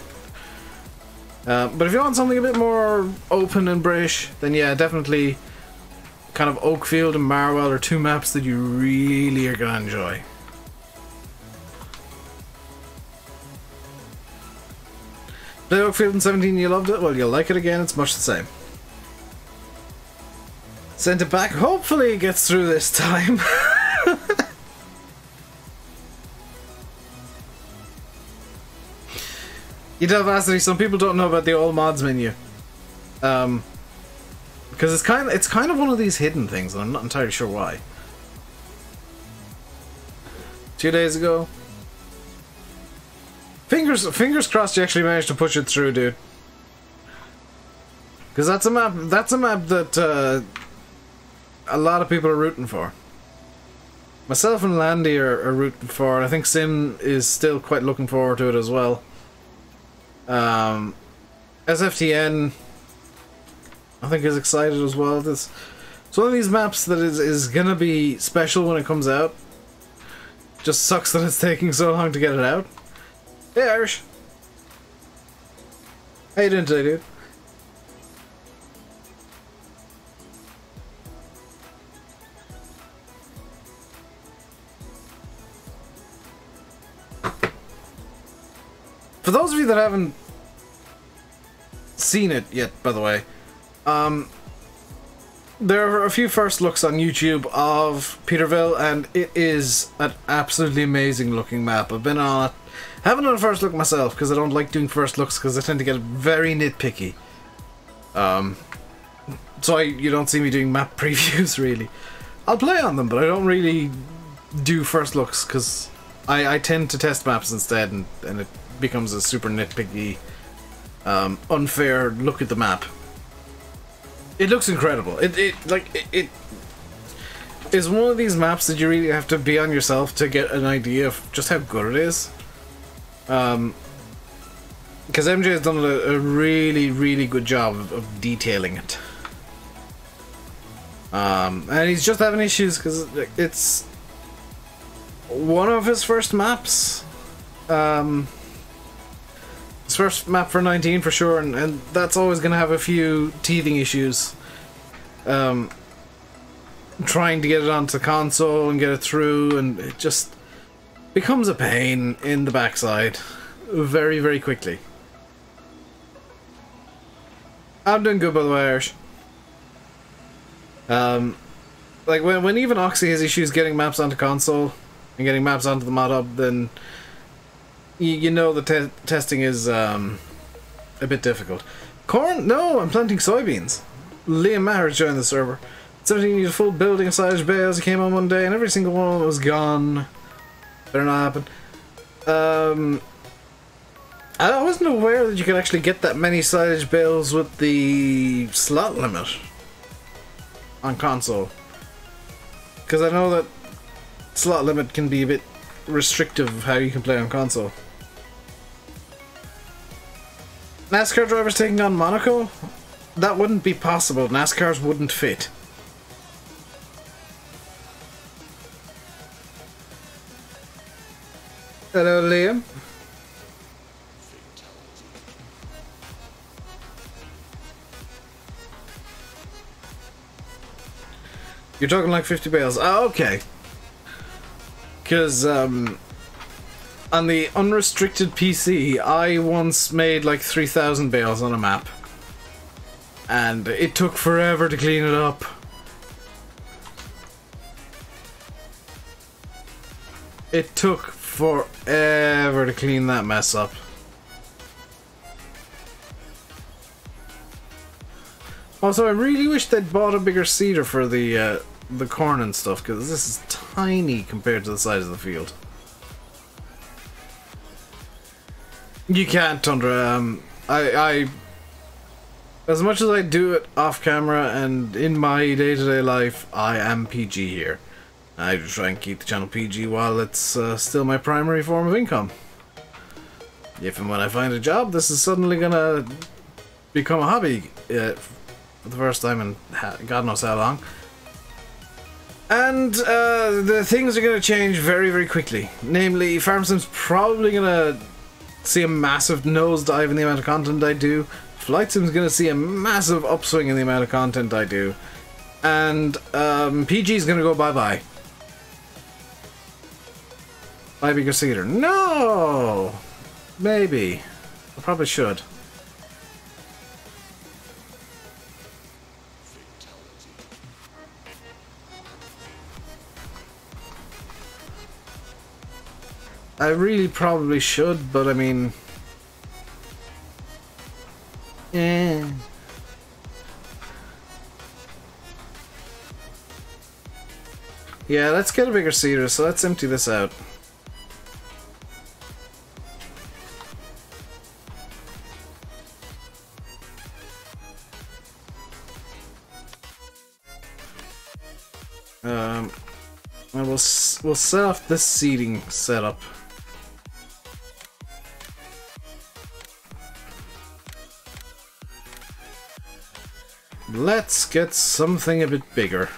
But if you want something a bit more open and British, then yeah, definitely kind of Oakfield and Marwell are 2 maps that you really are gonna enjoy. Play Oakfield in 17, you loved it? Well, you'll like it again, it's much the same. Sent it back. Hopefully it gets through this time. You tell Vassity, some people don't know about the All Mods menu. Because it's kind of one of these hidden things, and I'm not entirely sure why. 2 days ago. Fingers crossed you actually managed to push it through, dude. Because that's a map that a lot of people are rooting for. Myself and Landy are rooting for it. I think Sim is still quite looking forward to it as well. SFTN, I think, is excited as well. It's one of these maps that is gonna be special when it comes out. Just sucks that it's taking so long to get it out. Hey Irish! How you doing today, dude? For those of you that haven't seen it yet, by the way, there are a few first looks on YouTube of Peterville, and it is an absolutely amazing looking map. I've been on it. Haven't done a first look myself because I don't like doing first looks because I tend to get very nitpicky. So you don't see me doing map previews really. I'll play on them, but I don't really do first looks because I tend to test maps instead, and it becomes a super nitpicky, unfair look at the map. It looks incredible. It is one of these maps that you really have to be on yourself to get an idea of just how good it is. Because MJ has done a really good job of detailing it. And he's just having issues because it's one of his first maps. His first map for 19 for sure, and that's always going to have a few teething issues. trying to get it onto the console and get it through, and it just becomes a pain in the backside very, very quickly. I'm doing good, by the way, Irish. Like when even Oxy has issues getting maps onto console and getting maps onto the mod hub, then you know the testing is a bit difficult. Corn? No, I'm planting soybeans. Liam Maher's joined the server. 17 needs a full building of silage bales. He came on one day and every single one of them was gone. Better not happen. I wasn't aware that you could actually get that many silage bales with the slot limit on console. Because I know that slot limit can be a bit restrictive of how you can play on console. NASCAR drivers taking on Monaco? That wouldn't be possible. NASCARs wouldn't fit. Hello, Liam. You're talking like 50 bales. Oh, okay. Because, on the unrestricted PC, I once made like 3,000 bales on a map. And it took forever to clean it up. It took forever to clean that mess up. Also, I really wish they'd bought a bigger seeder for the corn and stuff, because this is tiny compared to the size of the field. You can't, Tundra. I as much as I do it off camera and in my day-to-day life, I am PG here. I try and keep the channel PG while it's still my primary form of income. If and when I find a job, this is suddenly gonna become a hobby for the first time in God knows how long. And the things are going to change very, very quickly. Namely, FarmSim's probably going to see a massive nosedive in the amount of content I do. FlightSim's going to see a massive upswing in the amount of content I do. And PG's going to go bye-bye. Buy bigger seeder. No! Maybe. I probably should. I really probably should, but I mean... Yeah, let's get a bigger seeder, so let's empty this out. And we'll set off this seating setup. Let's get something a bit bigger.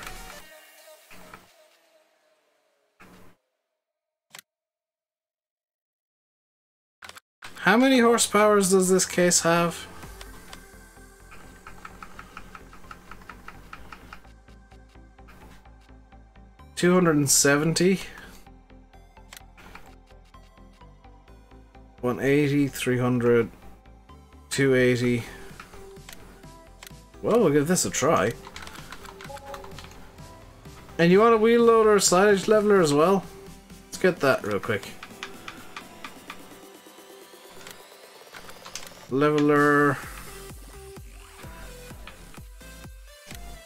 How many horsepowers does this case have? $270. 180, 300, 280. Well, we'll give this a try. And you want a wheel loader or silage leveler as well? Let's get that real quick. Leveler.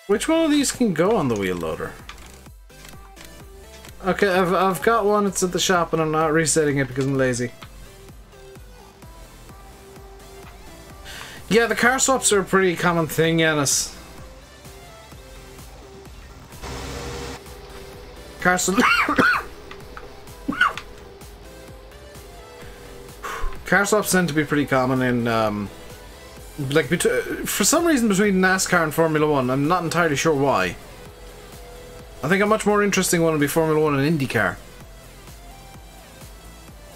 Which one of these can go on the wheel loader? Okay, I've got one. It's at the shop, and I'm not resetting it because I'm lazy. Yeah, the car swaps are a pretty common thing, Yanis. Car swaps tend to be pretty common in, like, for some reason between NASCAR and Formula 1. I'm not entirely sure why. I think a much more interesting one would be Formula 1 and IndyCar.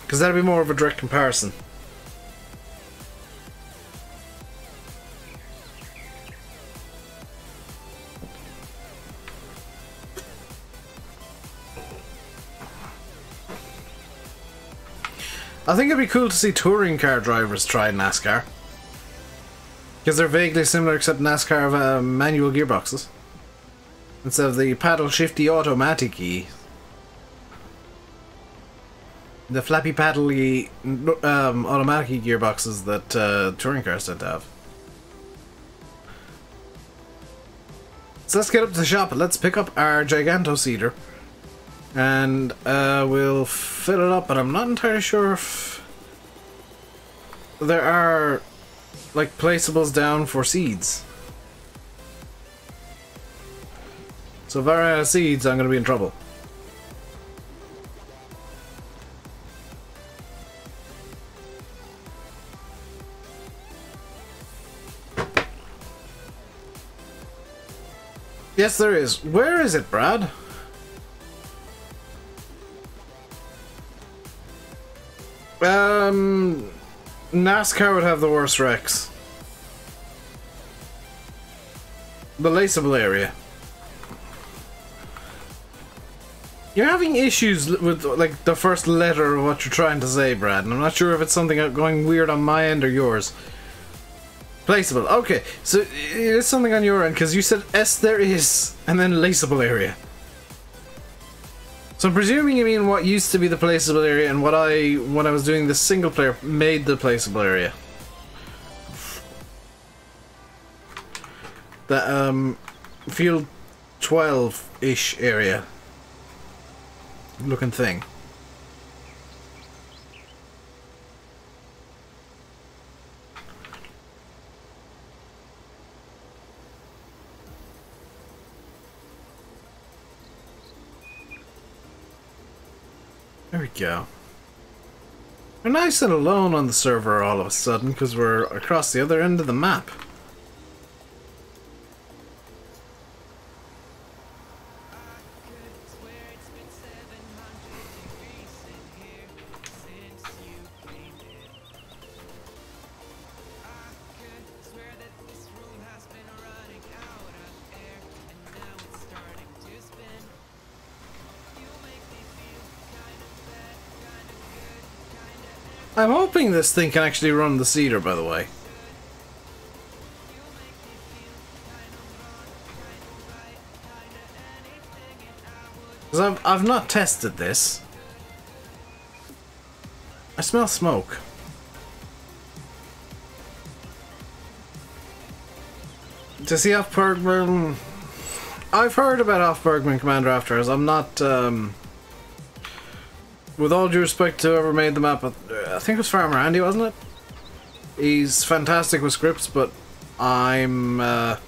Because that'd be more of a direct comparison. I think it'd be cool to see touring car drivers try NASCAR. Because they're vaguely similar, except NASCAR have manual gearboxes. Instead of the paddle shifty automatic -y. The flappy paddly automatic gearboxes that touring cars tend to have. So let's get up to the shop and let's pick up our Giganto Cedar. And we'll fill it up, but I'm not entirely sure if there are like placeables down for seeds. So if I run out of seeds, I'm going to be in trouble. Yes, there is. Where is it, Brad? NASCAR would have the worst wrecks. The laceable area. You're having issues with like the first letter of what you're trying to say, Brad, and I'm not sure if it's something going weird on my end or yours. Placeable. Okay, so it is something on your end, because you said S there is, and then laceable area. So I'm presuming you mean what used to be the placeable area, and what when I was doing the single player, made the placeable area. The, field 12-ish area. Looking thing. There we go. We're nice and alone on the server all of a sudden because we're across the other end of the map. I'm hoping this thing can actually run the Cedar, by the way. Because I've not tested this. I smell smoke. To see off-Bergman... I've heard about off-Bergman Commander After, I'm not... with all due respect to whoever made the map, I think it was Farmer Andy, wasn't it? He's fantastic with scripts, but I'm not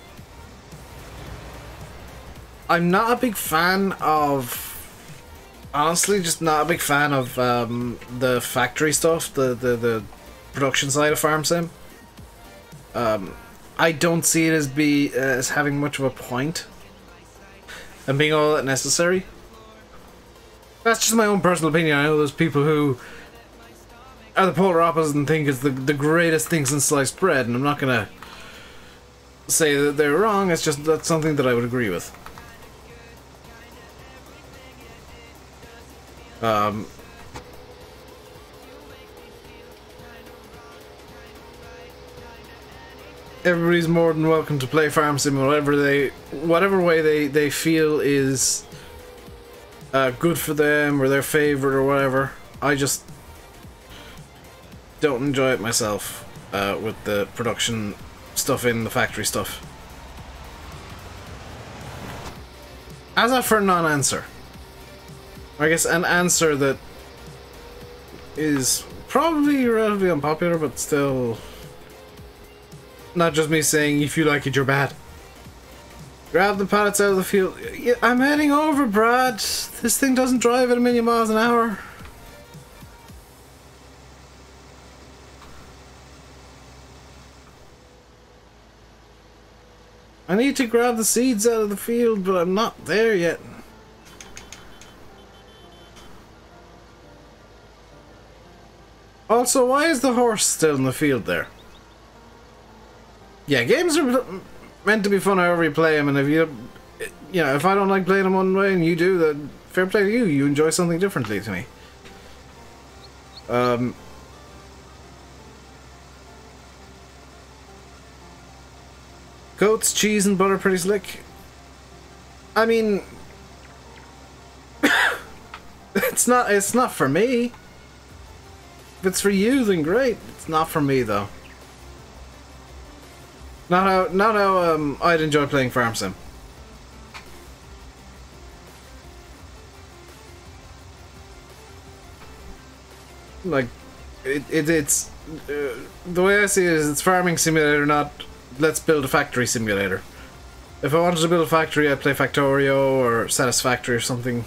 a big fan of... Honestly, just not a big fan of the factory stuff, the production side of Farm Sim. I don't see it as having much of a point and being all that necessary. That's just my own personal opinion. I know there's people who are the polar opposite and think it's the greatest thing since sliced bread, and I'm not gonna say that they're wrong, it's just that's something that I would agree with. Everybody's more than welcome to play Farm Sim whatever way they feel is good for them or their favorite or whatever. I just don't enjoy it myself with the production stuff in the factory stuff. How's that for a non-answer? I guess an answer that is probably relatively unpopular, but still not just me saying if you like it, you're bad. Grab the pallets out of the field. Yeah, I'm heading over, Brad. This thing doesn't drive at 1,000,000 miles an hour. I need to grab the seeds out of the field, but I'm not there yet. Also, why is the horse still in the field there? Yeah, games are meant to be fun however you play them, and if you know, if I don't like playing them one way and you do, then fair play to you. You enjoy something differently to me. Goats, cheese, and butter pretty slick. I mean, it's not for me. If it's for you, then great. It's not for me though. Not how I'd enjoy playing Farm Sim. Like, it's the way I see it is it's farming simulator, not let's build a factory simulator. If I wanted to build a factory, I'd play Factorio or Satisfactory or something.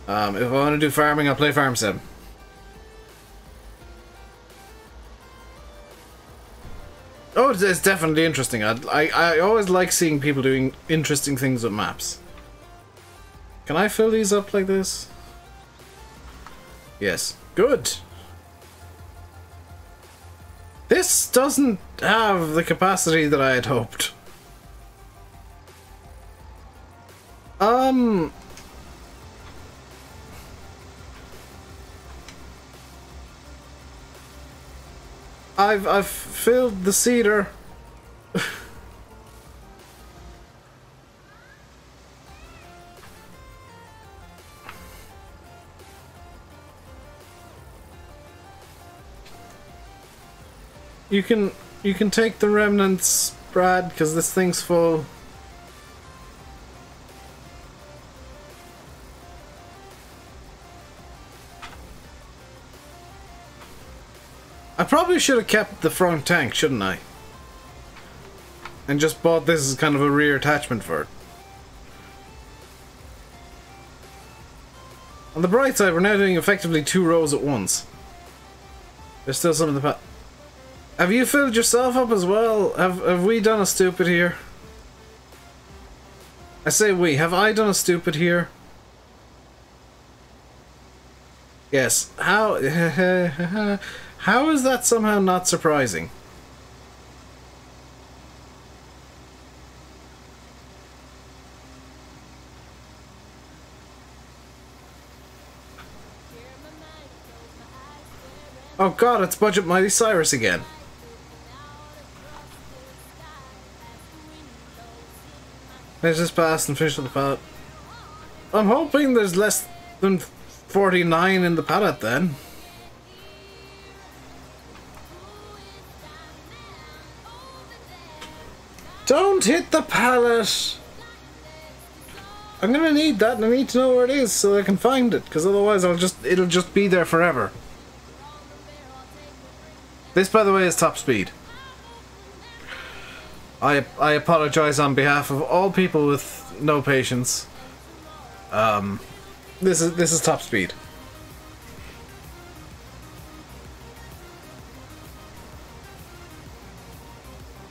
If I want to do farming, I'll play Farm Sim. Oh, it's definitely interesting. I always like seeing people doing interesting things with maps. Can I fill these up like this? Yes. Good. This doesn't have the capacity that I had hoped. I've filled the cedar. You can take the remnants, Brad, because this thing's full. I probably should have kept the front tank, shouldn't I? And just bought this as kind of a rear attachment for it. On the bright side, we're now doing effectively 2 rows at once. There's still some of the Have you filled yourself up as well? Have we done a stupid here? I say we. Have I done a stupid here? Yes. How? How is that somehow not surprising? Oh god, it's Budget Mighty Cyrus again. Finish this pass and finish with the pallet. I'm hoping there's less than 49 in the pallet then. Don't hit the pallet! I'm gonna need that and I need to know where it is so I can find it, because otherwise it'll just be there forever. This, by the way, is top speed. I apologize on behalf of all people with no patience. This is top speed.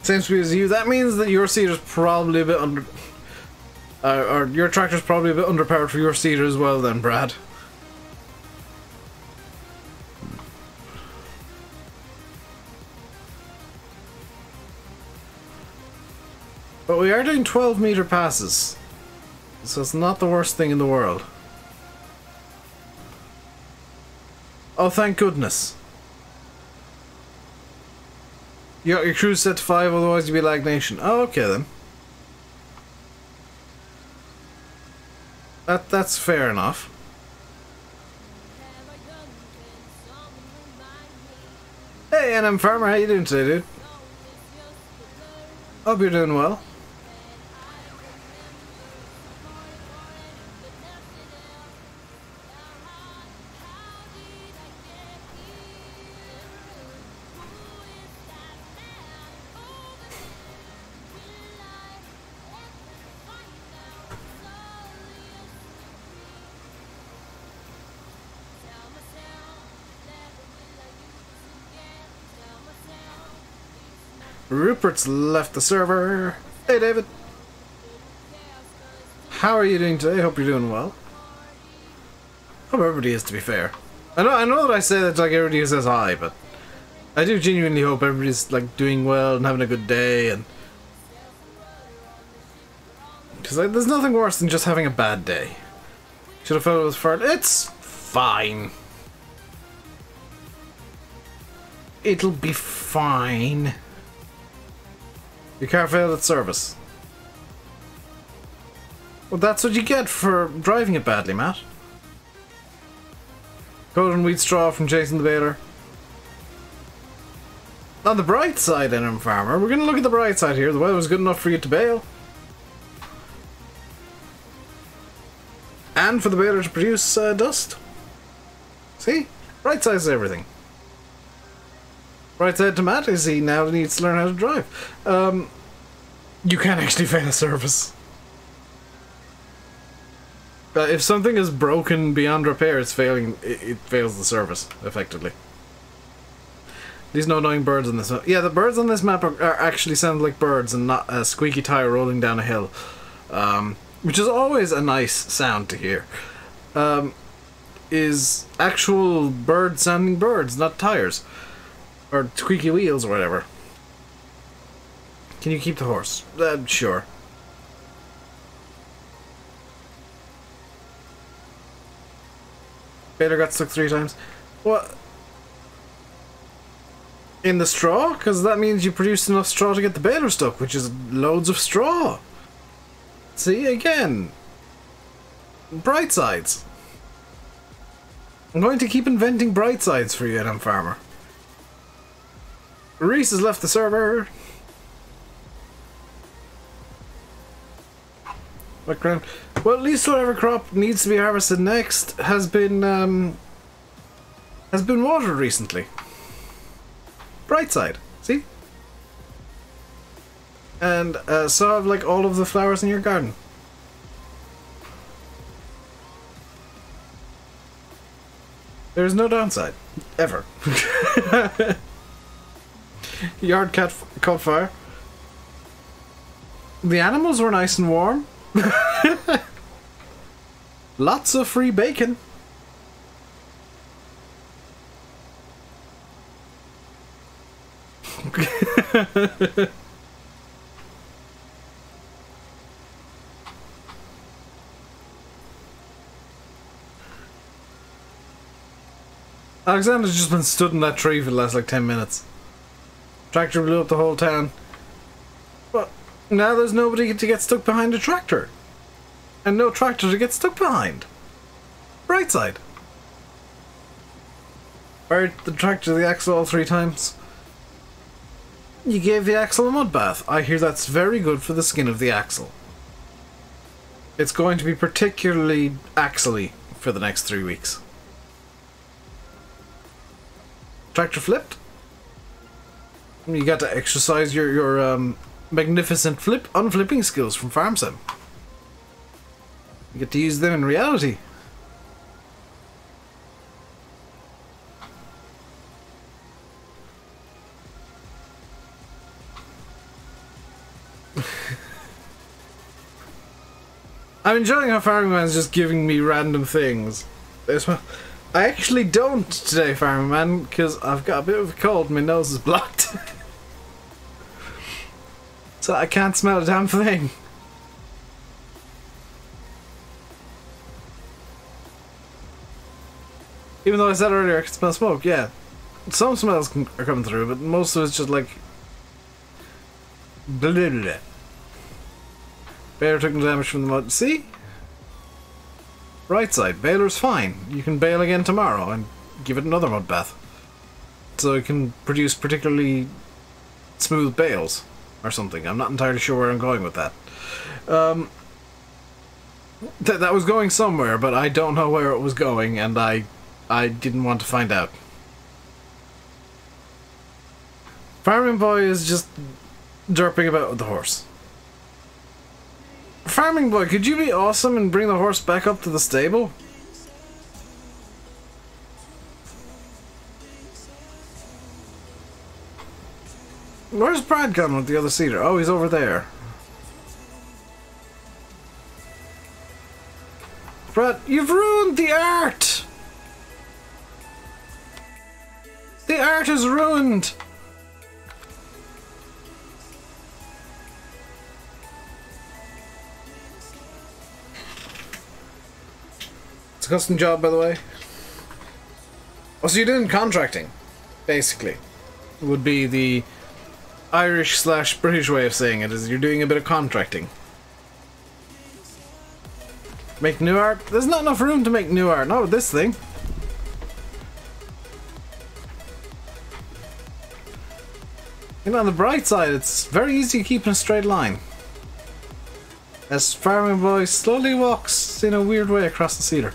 Same speed as you. That means that your seat is probably a bit under, or your tractor's probably a bit underpowered for your seater as well, then, Brad. But we are doing 12-meter passes, so it's not the worst thing in the world. Oh, thank goodness. You got your cruise set to 5, otherwise you'd be Lag Nation. Oh, okay then. That's fair enough. Hey, NM Farmer, how you doing today, dude? Hope you're doing well. Rupert's left the server. Hey, David. How are you doing today? Hope you're doing well. Hope everybody is, to be fair. I know that I say that like everybody says hi, but I do genuinely hope everybody's like doing well and having a good day, and because like, there's nothing worse than just having a bad day. Should have felt it was fart. It's fine. It'll be fine. Your car failed its service. Well, that's what you get for driving it badly, Matt. Golden wheat straw from Jason the Baler. On the bright side, NM Farmer, we're going to look at the bright side here. The weather was good enough for you to bail. And for the baler to produce dust. See? Bright side is everything. Bright side to Matt is he now needs to learn how to drive. You can actually fail a service. If something is broken beyond repair, it's failing. It fails the service, effectively. There's no annoying birds on this map. Yeah, the birds on this map are actually sound like birds and not a squeaky tire rolling down a hill. Which is always a nice sound to hear. Is actual bird-sounding birds, not tires. Or squeaky wheels or whatever. Can you keep the horse? Sure. Baler got stuck 3 times. What? In the straw? Because that means you produced enough straw to get the baler stuck, which is loads of straw. See, again. Bright sides. I'm going to keep inventing bright sides for you, NM Farmer. Reese has left the server. Background. Well, at least whatever crop needs to be harvested next has been watered recently. Bright side, see? And so have like all of the flowers in your garden. There's no downside, ever. Yard cat caught fire. The animals were nice and warm. Lots of free bacon. Alexander's just been stood in that tree for the last like 10 minutes. Tractor blew up the whole town. But now there's nobody to get stuck behind a tractor. And no tractor to get stuck behind. Bright side. Fired the tractor the axle all 3 times. You gave the axle a mud bath. I hear that's very good for the skin of the axle. It's going to be particularly axle-y for the next 3 weeks. Tractor flipped. You got to exercise your magnificent unflipping skills from Farm Sim. You get to use them in reality. I'm enjoying how Farming Man's just giving me random things. I actually don't today, Farming Man, because I've got a bit of a cold and my nose is blocked. So I can't smell a damn thing. Even though I said earlier I could smell smoke, yeah. Some smells are coming through, but most of it's just like... blah, blah, blah. Baler took no damage from the mud. See? Right side, baler's fine. You can bale again tomorrow and give it another mud bath. So it can produce particularly smooth bales or something. I'm not entirely sure where I'm going with that. That was going somewhere, but I don't know where it was going, and I didn't want to find out. Farming Boy is just derping about with the horse. Farming Boy, could you be awesome and bring the horse back up to the stable? Where's Brad gone with the other cedar? Oh, he's over there. Brad, you've ruined the art! The art is ruined! It's a custom job, by the way. Oh, so you're doing contracting, basically. Would be the Irish/British way of saying it is you're doing a bit of contracting. Make new art? There's not enough room to make new art, not with this thing. And on the bright side, it's very easy to keep in a straight line. As Farming Boy slowly walks in a weird way across the cedar.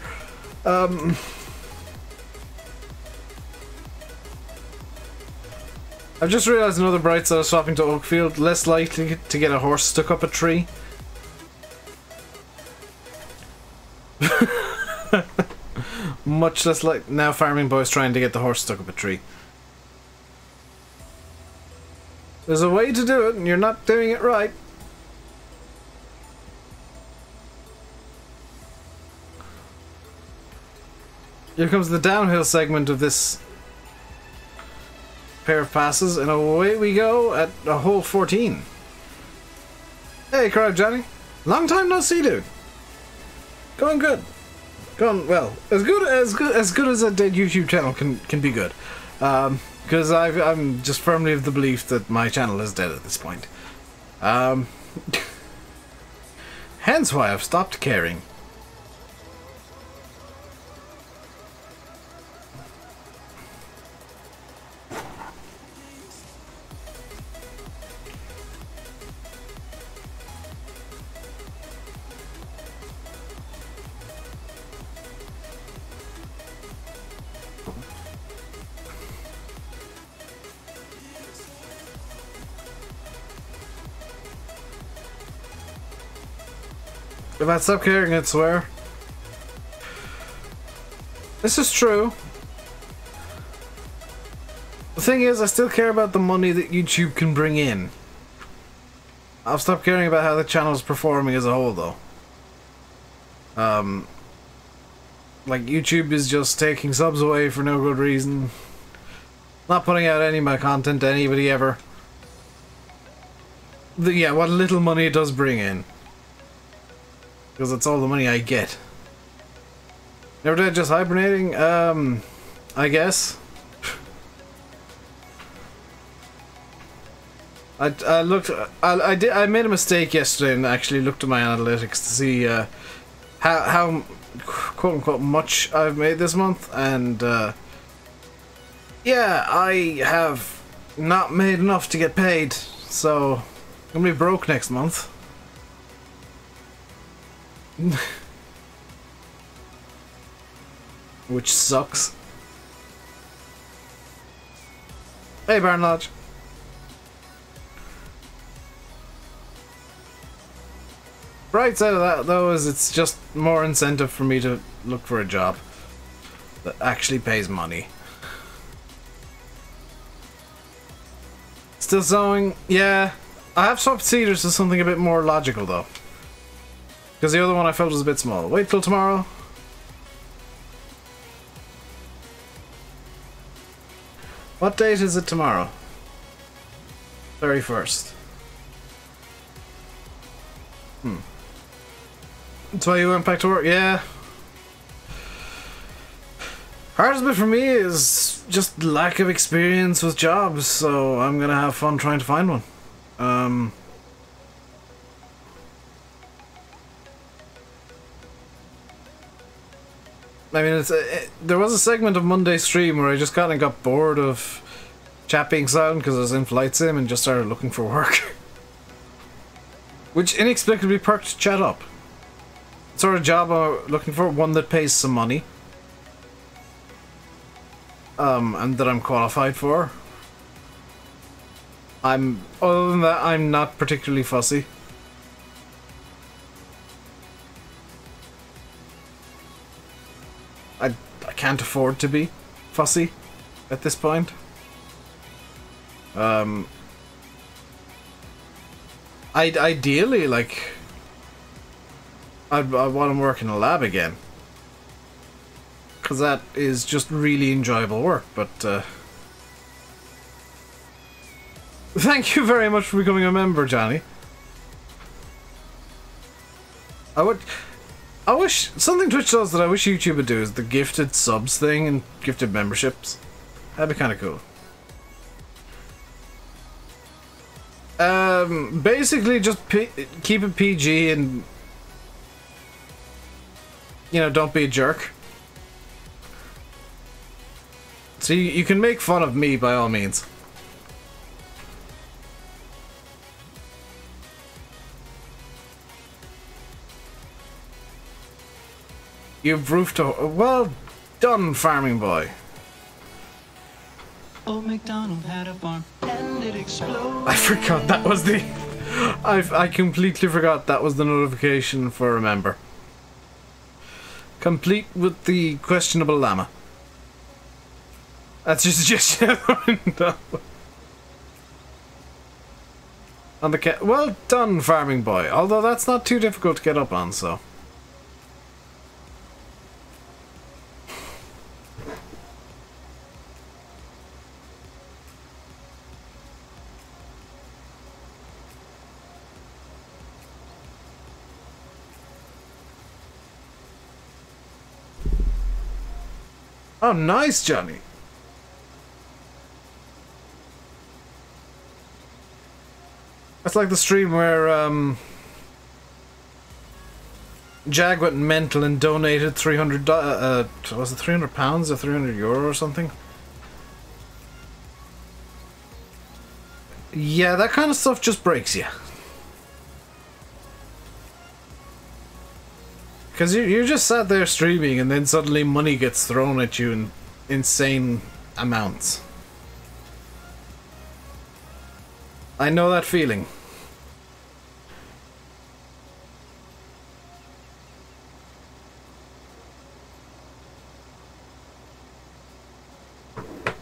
I've just realised another bright side of swapping to Oakfield. Less likely to get a horse stuck up a tree. Much less like now Farming Boy's trying to get the horse stuck up a tree. There's a way to do it and you're not doing it right. Here comes the downhill segment of this pair of passes, and away we go at a hole 14. Hey, Crowd Johnny. Long time no see, dude. Going good. Going well. As good as a dead YouTube channel can be good. Because I'm just firmly of the belief that my channel is dead at this point. Hence why I've stopped caring. If I stop caring, I'd swear. This is true. The thing is, I still care about the money that YouTube can bring in. I've stopped caring about how the channel's performing as a whole, though. Like, YouTube is just taking subs away for no good reason. Not putting out any of my content to anybody ever. Yeah, what little money it does bring in. Because that's all the money I get. Never Dead just hibernating? I guess. I made a mistake yesterday and actually looked at my analytics to see how quote unquote much I've made this month, and yeah, I have not made enough to get paid, so I'm gonna be broke next month. Which sucks. Hey, Barn Lodge. Bright side of that, though, is it's just more incentive for me to look for a job that actually pays money. Still sewing? Yeah. I have swapped cedars to something a bit more logical, though. Because the other one I felt was a bit small. Wait till tomorrow. What date is it tomorrow? 31st. That's why you went back to work? Yeah. Hardest bit for me is just lack of experience with jobs, so I'm gonna have fun trying to find one. I mean, there was a segment of Monday stream where I just kind of got bored of chat being silent because I was in Flight Sim and just started looking for work. Which inexplicably perked chat up. Sort of job I'm looking for, one that pays some money. And that I'm qualified for. Other than that, I'm not particularly fussy. I can't afford to be fussy at this point. Ideally, like, I want to work in a lab again. Because that is just really enjoyable work, but thank you very much for becoming a member, Johnny. I wish something Twitch does that I wish YouTube would do is the gifted subs thing and gifted memberships. That'd be kind of cool. Basically just keep it PG and, you know, don't be a jerk. So you can make fun of me by all means. You've roofed a... Well done, farming boy. Old MacDonald had a farm and it exploded. I forgot that was the... I completely forgot that was the notification for Remember. Complete with the questionable llama. That's just a suggestion. On the cat. Well done, farming boy. Although that's not too difficult to get up on, so. Oh, nice, Johnny. That's like the stream where Jag went mental and donated 300 was it 300 pounds or 300 euro or something? Yeah, that kind of stuff just breaks you. Because you're just sat there streaming and then suddenly money gets thrown at you in insane amounts. I know that feeling.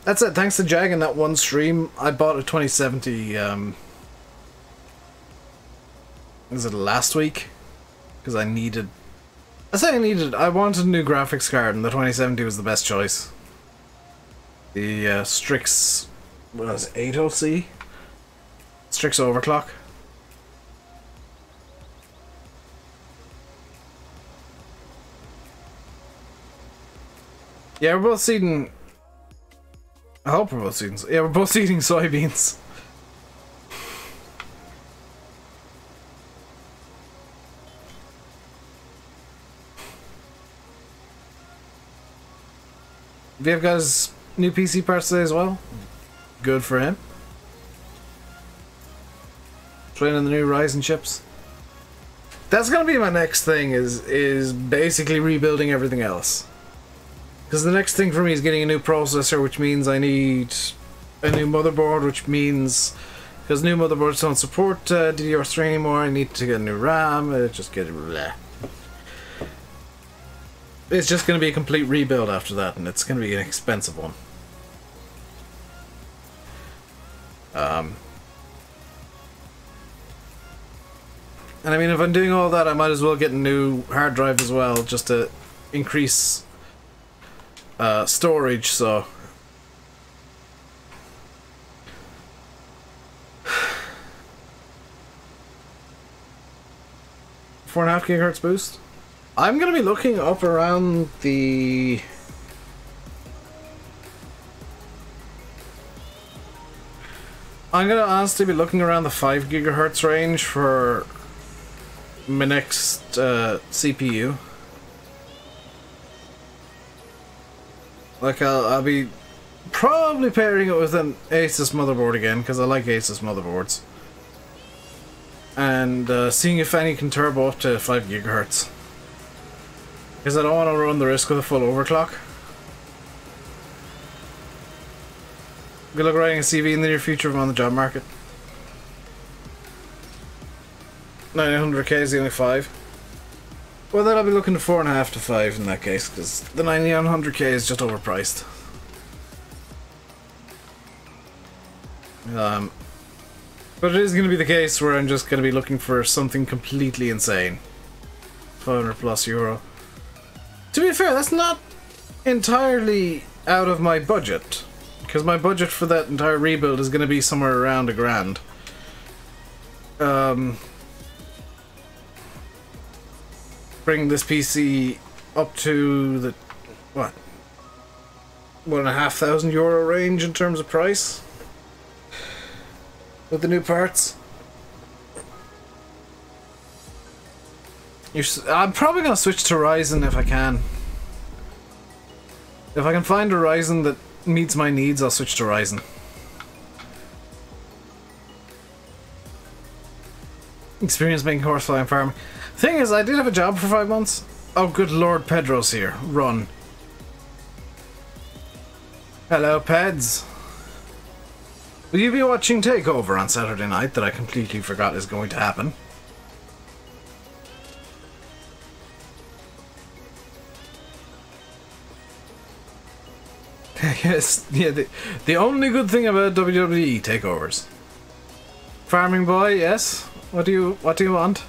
That's it. Thanks to Jag and that one stream, I bought a 2070. Was it last week? Because I needed. I wanted a new graphics card, and the 2070 was the best choice. The Strix, what was it, 80C? Strix overclock. Yeah, we're both eating. I hope we're both eating. Yeah, we're both eating soybeans. Viv got his new PC parts today as well. Good for him. Training the new Ryzen chips. That's gonna be my next thing. Is basically rebuilding everything else. Because the next thing for me is getting a new processor, which means I need a new motherboard, which means because new motherboards don't support DDR3 anymore, I need to get a new RAM. Just get bleh. It's just going to be a complete rebuild after that, and it's going to be an expensive one. And I mean, if I'm doing all that, I might as well get a new hard drive as well, just to increase storage, so... Four and a half gigahertz boost? I'm gonna be looking up around the... I'm gonna honestly be looking around the 5 gigahertz range for my next CPU. Like I'll be probably pairing it with an Asus motherboard again, because I like Asus motherboards. And seeing if any can turbo up to 5 gigahertz. Because I don't want to run the risk of a full overclock. Good luck writing a CV in the near future if I'm on the job market. 900k is the only 5. Well, then I'll be looking to 4.5 to 5 in that case, because the 9900k is just overpriced. But it is going to be the case where I'm just going to be looking for something completely insane. 500 plus euro. To be fair, that's not entirely out of my budget, because my budget for that entire rebuild is going to be somewhere around £1,000. Bring this PC up to the, what, €1,500 range in terms of price with the new parts. I'm probably gonna switch to Ryzen if I can. If I can find a Ryzen that meets my needs, I'll switch to Ryzen. Experience making horsefly and farming. Thing is, I did have a job for 5 months. Oh, good lord, Pedro's here. Run. Hello, Peds. Will you be watching Takeover on Saturday night that I completely forgot is going to happen? Yes, yeah, the only good thing about WWE takeovers. Farming boy, yes. What do you want?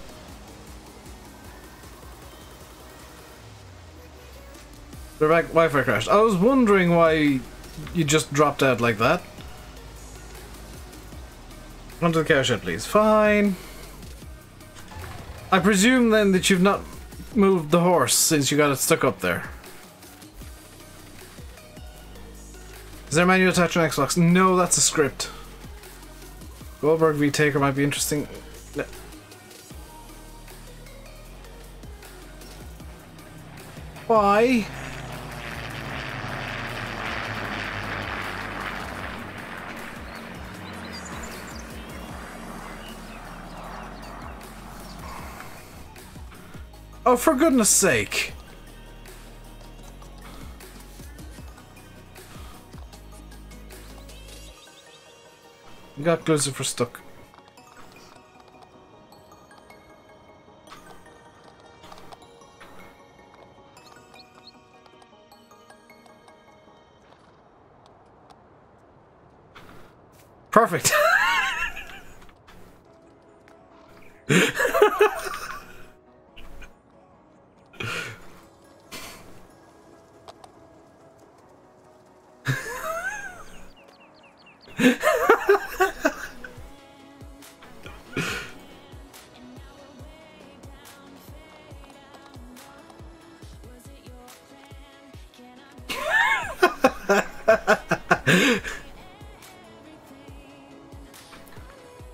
They're back. Wi-Fi crashed. I was wondering why you just dropped out like that. Onto the cow shed, please. Fine. I presume then that you've not moved the horse since you got it stuck up there. Is there a manual attached on Xbox? No, that's a script. Goldberg v Taker might be interesting. Why? Oh, for goodness sake. Got Lucifer stuck. Perfect.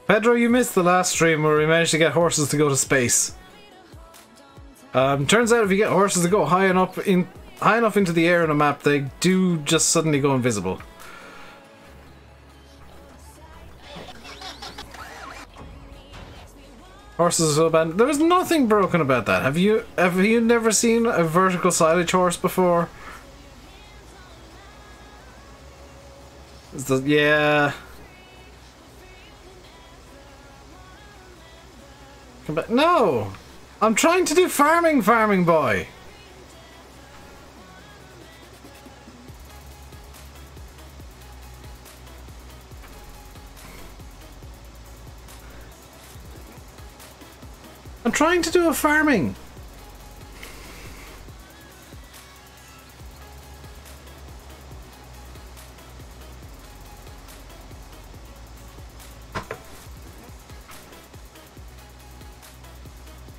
Pedro, you missed the last stream where we managed to get horses to go to space. Turns out if you get horses to go high enough into the air on a map, they do just suddenly go invisible. Horses are so bad. There was nothing broken about that. Have you never seen a vertical silage horse before? Yeah. Come back. No! I'm trying to do farming boy! I'm trying to do a farming!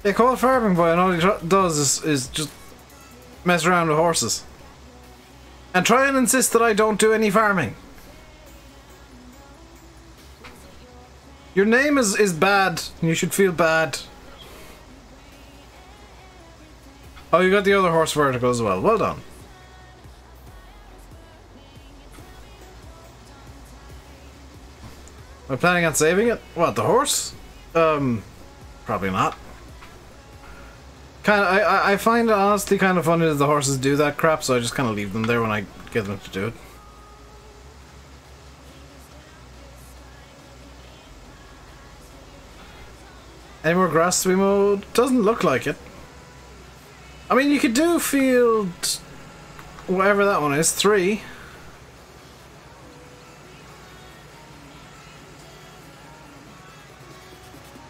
They call it farming boy and all he does is just mess around with horses. And try and insist that I don't do any farming. Your name is bad, and you should feel bad. Oh, you got the other horse vertical as well. Well done. Am I planning on saving it? What, the horse? Probably not. I find it honestly kind of funny that the horses do that crap, so I just kind of leave them there when I get them to do it. Any more grass to be mowed? Doesn't look like it. I mean, you could do field... whatever that one is, 3.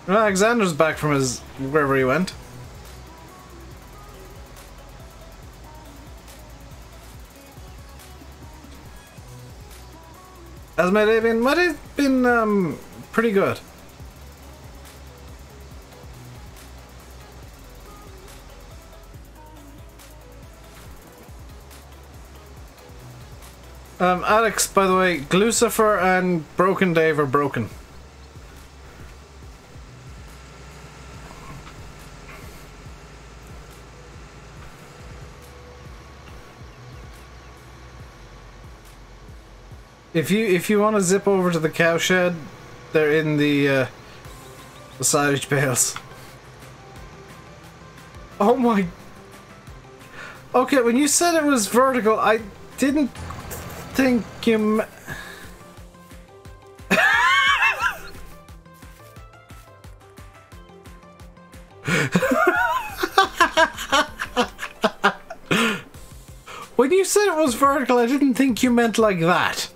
Well, Alexander's back from his... wherever he went. Has my day been... my day's been, pretty good. Alex, by the way, Glucifer and Broken Dave are broken. If you want to zip over to the cow shed, they're in the silage bales. Oh my... Okay, when you said it was vertical, I didn't think you... When you said it was vertical, I didn't think you meant like that.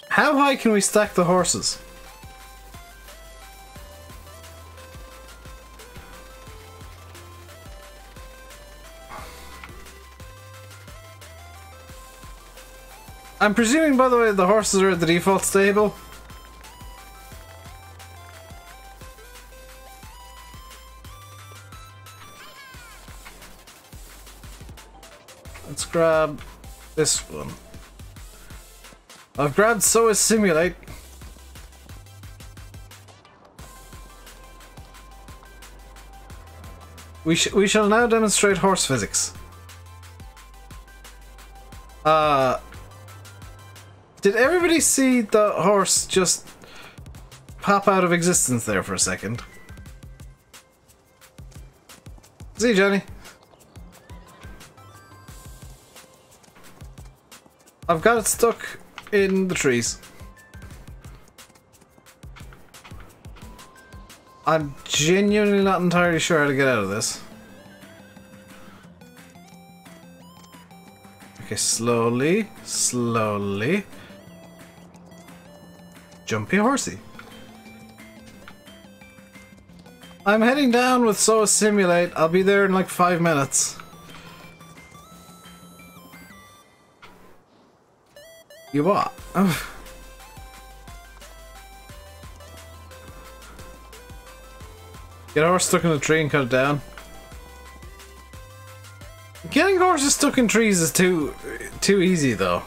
How high can we stack the horses? I'm presuming, by the way, the horses are at the default stable. Let's grab this one. I've grabbed So Is Simulate. We shall now demonstrate horse physics. Did everybody see the horse just pop out of existence there for a second? See, Johnny? I've got it stuck in the trees. I'm genuinely not entirely sure how to get out of this. Okay, slowly, slowly. Jumpy horsey. I'm heading down with So Is Simulate. I'll be there in like 5 minutes. You what? Oh. Get a horse stuck in a tree and cut it down. Getting horses stuck in trees is too easy though.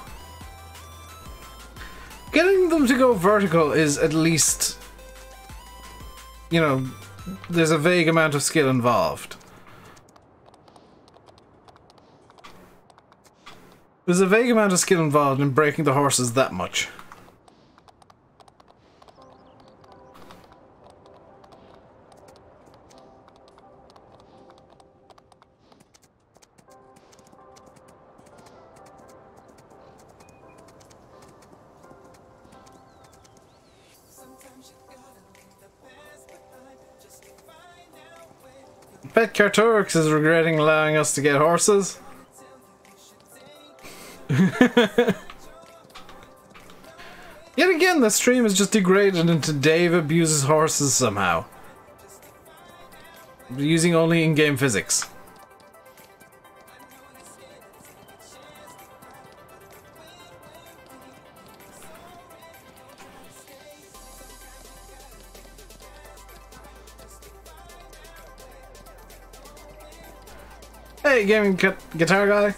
Getting them to go vertical is at least, you know, there's a vague amount of skill involved. There's a vague amount of skill involved in breaking the horses that much. Pet Cartorix is regretting allowing us to get horses. Yet again, the stream is just degraded into Dave abuses horses somehow. Using only in-game physics. Hey, gaming guitar guy.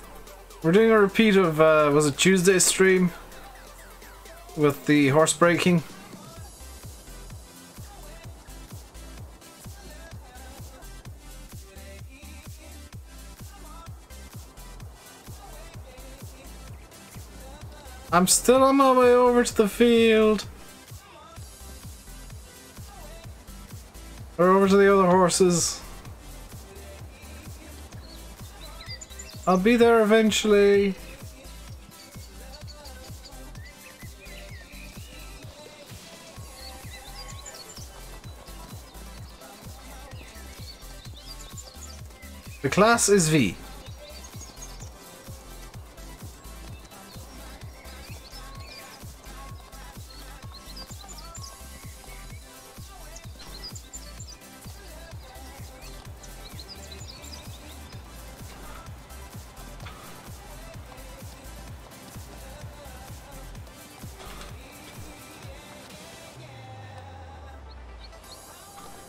We're doing a repeat of, was it Tuesday's stream? With the horse breaking. I'm still on my way over to the field. Or over to the other horses. I'll be there eventually. The class is V.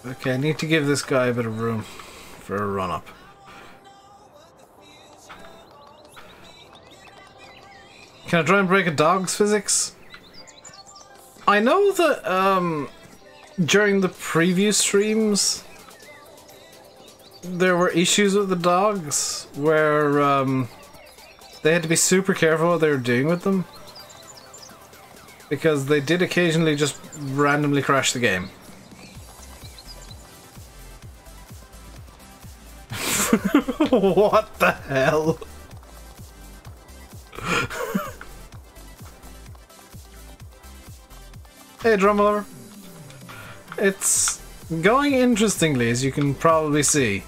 Okay, I need to give this guy a bit of room for a run-up. Can I try and break a dog's physics? I know that, during the previous streams, there were issues with the dogs where, they had to be super careful what they were doing with them. Because they did occasionally just randomly crash the game. What the hell? Hey, drum lover. It's going interestingly, as you can probably see.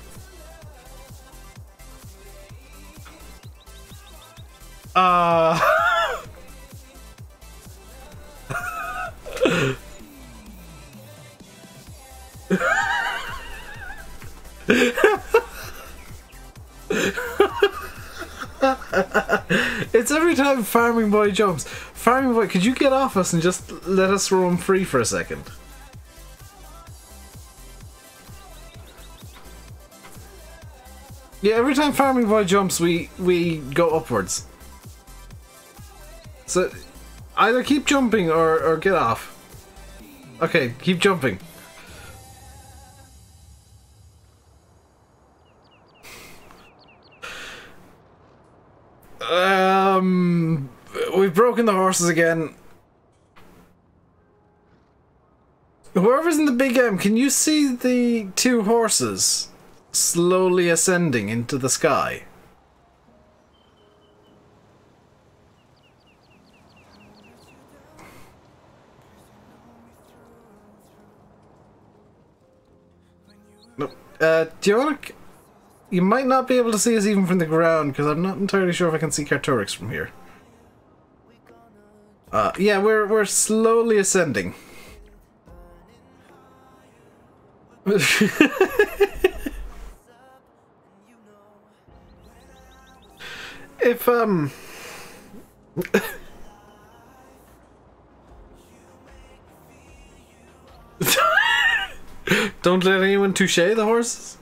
It's every time Farming Boy jumps. Farming Boy, could you get off us and just let us roam free for a second? Yeah, every time Farming Boy jumps, we go upwards. So, either keep jumping or get off. Okay, keep jumping. We've broken the horses again. Whoever's in the big M, can you see the two horses slowly ascending into the sky? No. Do you want to... You might not be able to see us even from the ground, because I'm not entirely sure if I can see Cartorix from here. Yeah, we're slowly ascending. If, don't let anyone touche the horses?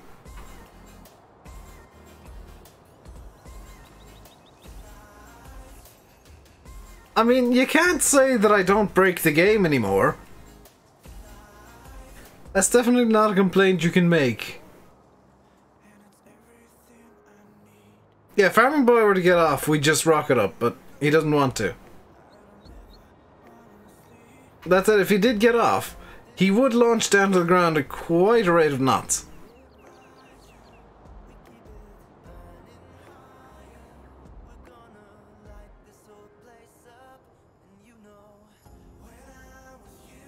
I mean, you can't say that I don't break the game anymore. That's definitely not a complaint you can make. Yeah, if Farming Boy were to get off, we'd just rock it up, but he doesn't want to. That said, if he did get off, he would launch down to the ground at quite a rate of knots.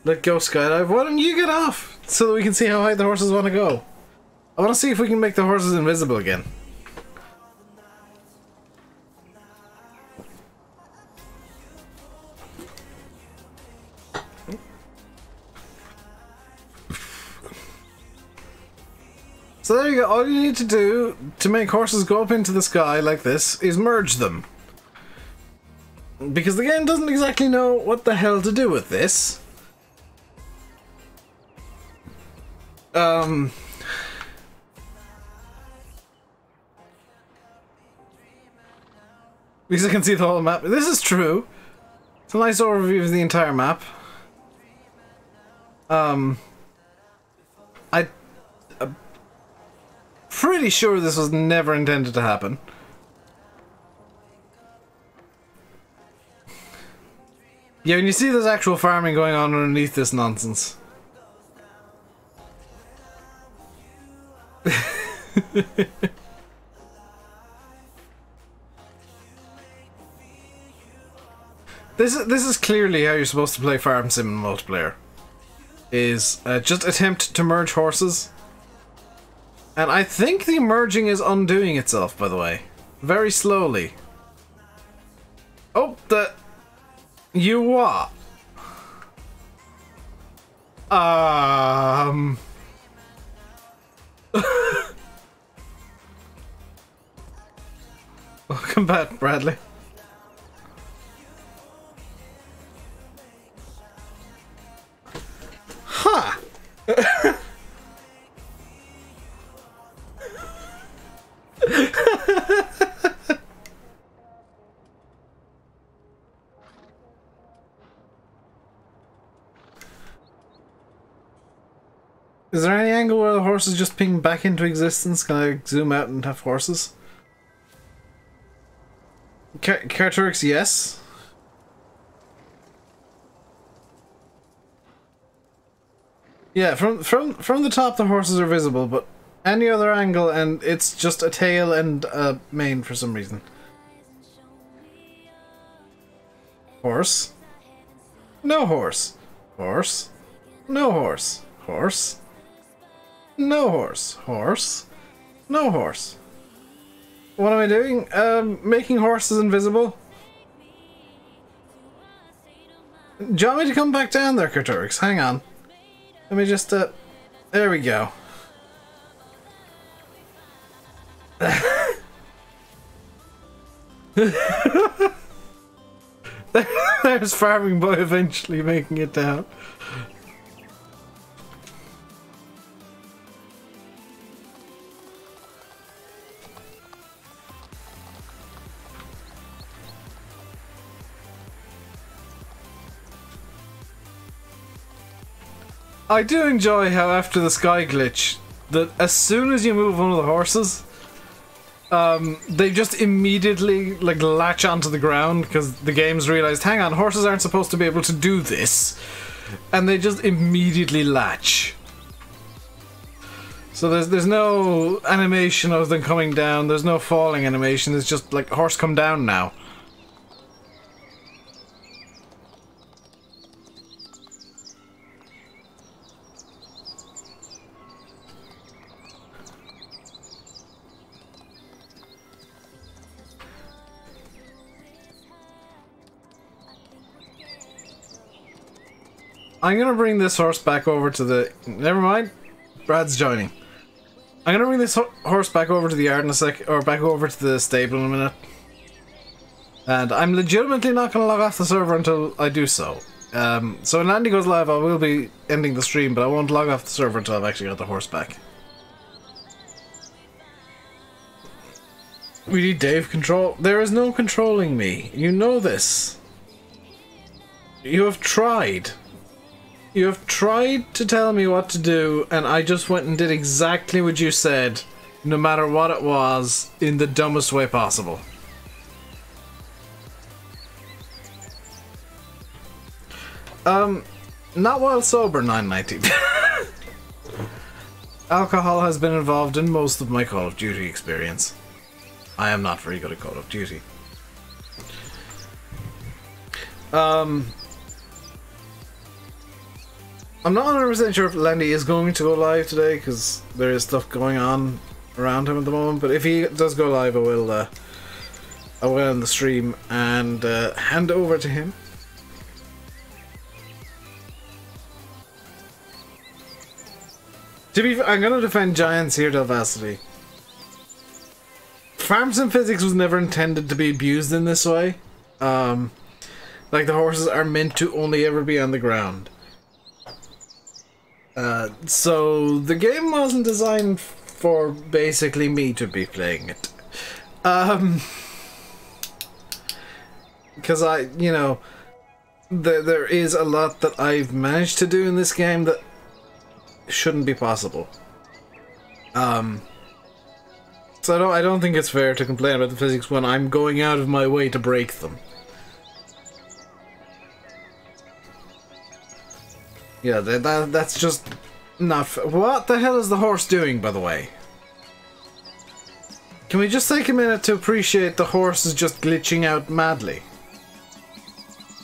Let go, Skydive. Why don't you get off so that we can see how high the horses want to go? I want to see if we can make the horses invisible again. So there you go. All you need to do to make horses go up into the sky like this is merge them. Because the game doesn't exactly know what the hell to do with this. Because I can see the whole map. This is true. It's a nice overview of the entire map. I'm pretty sure this was never intended to happen. Yeah, when you see there's actual farming going on underneath this nonsense. This is clearly how you're supposed to play Farm Sim in multiplayer. Is just attempt to merge horses. And I think the merging is undoing itself, by the way. Very slowly. Oh, you what? Welcome back, Bradley. Huh. Is there any angle where the horses just ping back into existence? Can I zoom out and have horses? Carturix, yes. Yeah, from the top the horses are visible, but any other angle and it's just a tail and a mane for some reason. Horse. No horse. Horse. No horse. Horse. No horse. Horse. No horse. What am I doing? Making horses invisible? Do you want me to come back down there, Carturix? Hang on. Let me just, there we go. There's Farming Boy eventually making it down. I do enjoy how after the sky glitch, that as soon as you move one of the horses, they just immediately like latch onto the ground because the game's realized, hang on, horses aren't supposed to be able to do this, and they just immediately latch. So there's no animation of them coming down, there's no falling animation, it's just like horse come down now. I'm gonna bring this horse back over to the... Never mind. Brad's joining. I'm gonna bring this horse back over to the yard in a sec, or back over to the stable in a minute. And I'm legitimately not gonna log off the server until I do so. So when Andy goes live, I will be ending the stream, but I won't log off the server until I've actually got the horse back. We need Dave control. There is no controlling me. You know this. You have tried. You have tried to tell me what to do, and I just went and did exactly what you said, no matter what it was, in the dumbest way possible. Not while sober, 990. Alcohol has been involved in most of my Call of Duty experience. I am not very good at Call of Duty. I'm not 100% sure if Landy is going to go live today, because there is stuff going on around him at the moment, but if he does go live, I will end the stream and hand over to him. To be fair, I'm going to defend Giants here, Delvacity. Farm Sim physics was never intended to be abused in this way. Like, the horses are meant to only ever be on the ground. So the game wasn't designed for basically me to be playing it. Because you know, there is a lot that I've managed to do in this game that shouldn't be possible. So I don't think it's fair to complain about the physics when I'm going out of my way to break them. Yeah, that's just not... What the hell is the horse doing, by the way? Can we just take a minute to appreciate the horse is just glitching out madly?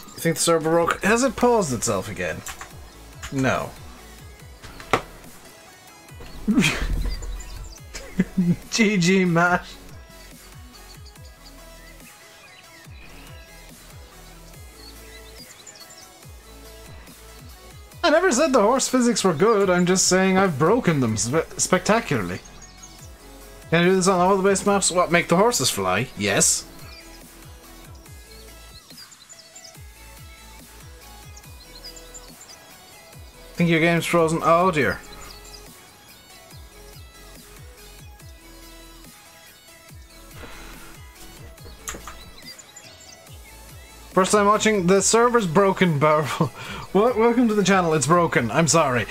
You think the server broke? Has it paused itself again? No. GG, Matt. I never said the horse physics were good, I'm just saying I've broken them spectacularly. Can I do this on all the base maps? What, make the horses fly? Yes. Think your game's frozen? Oh dear. First time watching, the server's broken, Barrel. Welcome to the channel, it's broken, I'm sorry.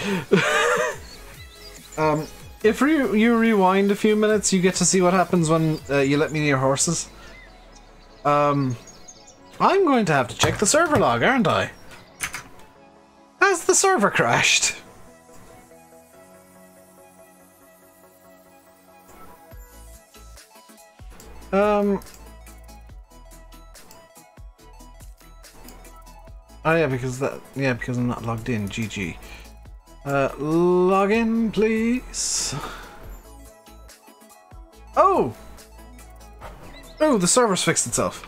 If you rewind a few minutes, you get to see what happens when you let me near horses. I'm going to have to check the server log, aren't I? Has the server crashed? Oh yeah, because I'm not logged in. GG. Log in, please. Oh! Oh, the server's fixed itself.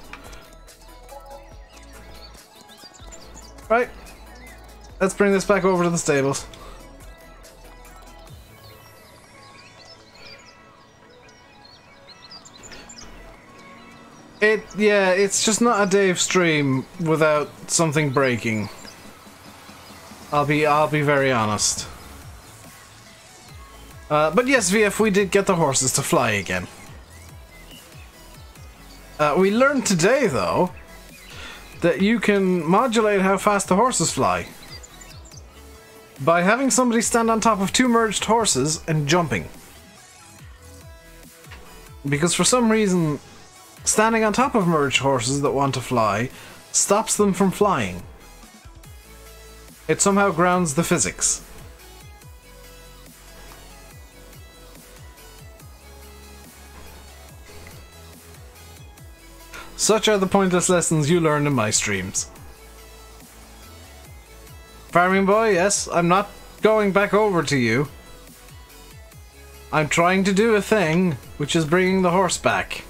Right. Let's bring this back over to the stables. Yeah, it's just not a Dave stream without something breaking. I'll be very honest. But yes, VF, we did get the horses to fly again. We learned today, though, that you can modulate how fast the horses fly by having somebody stand on top of two merged horses and jumping. Because for some reason, standing on top of merged horses that want to fly stops them from flying. It somehow grounds the physics. Such are the pointless lessons you learn in my streams. Farming boy, yes, I'm not going back over to you. I'm trying to do a thing, which is bringing the horse back.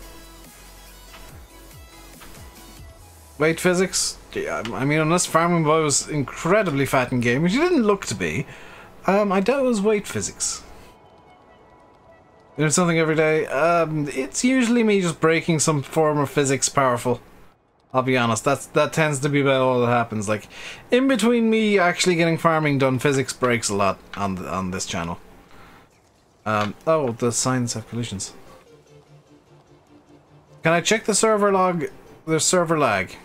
Weight physics? Yeah, I mean, unless Farming Boy was incredibly fat in game, which he didn't look to be, I doubt it was weight physics. Doing something every day? It's usually me just breaking some form of physics powerful. I'll be honest, that tends to be about all that happens. Like, in between me actually getting farming done, physics breaks a lot on this channel. Oh, the signs have collisions. Can I check the server log? There's server lag.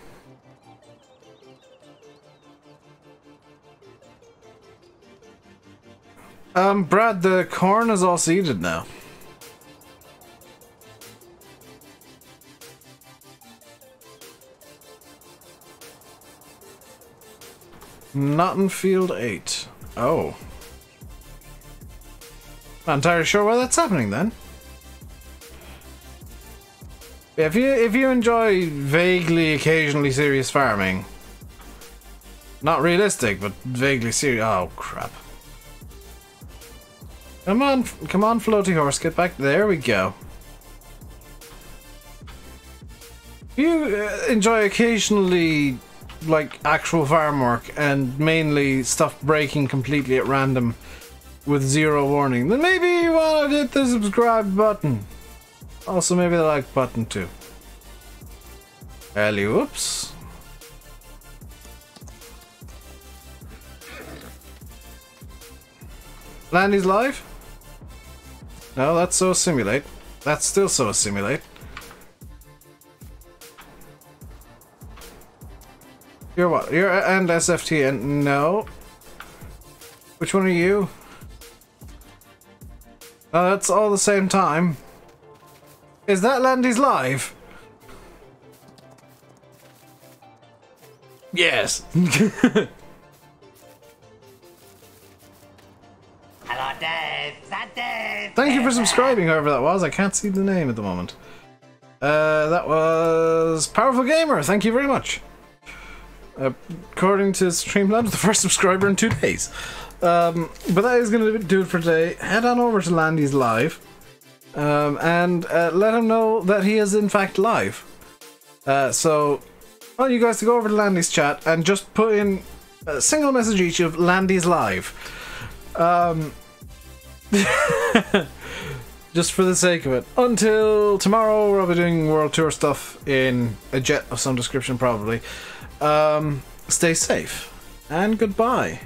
Brad, the corn is all seeded now. Not in field 8. Oh. Not entirely sure why that's happening then. If you enjoy vaguely, occasionally serious farming, not realistic, but vaguely serious. Oh crap! Come on, floaty horse, get back. There we go. You enjoy occasionally, like, actual farm work and mainly stuff breaking completely at random with zero warning, then maybe you want to hit the subscribe button. Also, maybe the like button too. Whoops. Landy's live? No, that's so simulate. That's still so simulate. You're what? You're and SFT and no. Which one are you? Oh, that's all the same time. Is that Landy's live? Yes. Hello, Dave. Is that Dave? Thank you for subscribing, whoever that was. I can't see the name at the moment. That was Powerful Gamer. Thank you very much. According to Streamlabs, the first subscriber in 2 days. But that is going to do it for today. Head on over to Landy's live. And let him know that he is in fact live. So I want you guys to go over to Landy's chat and just put in a single message each of Landy's live. Just for the sake of it. Until tomorrow, where I'll be doing World Tour stuff in a jet of some description probably. Stay safe and goodbye.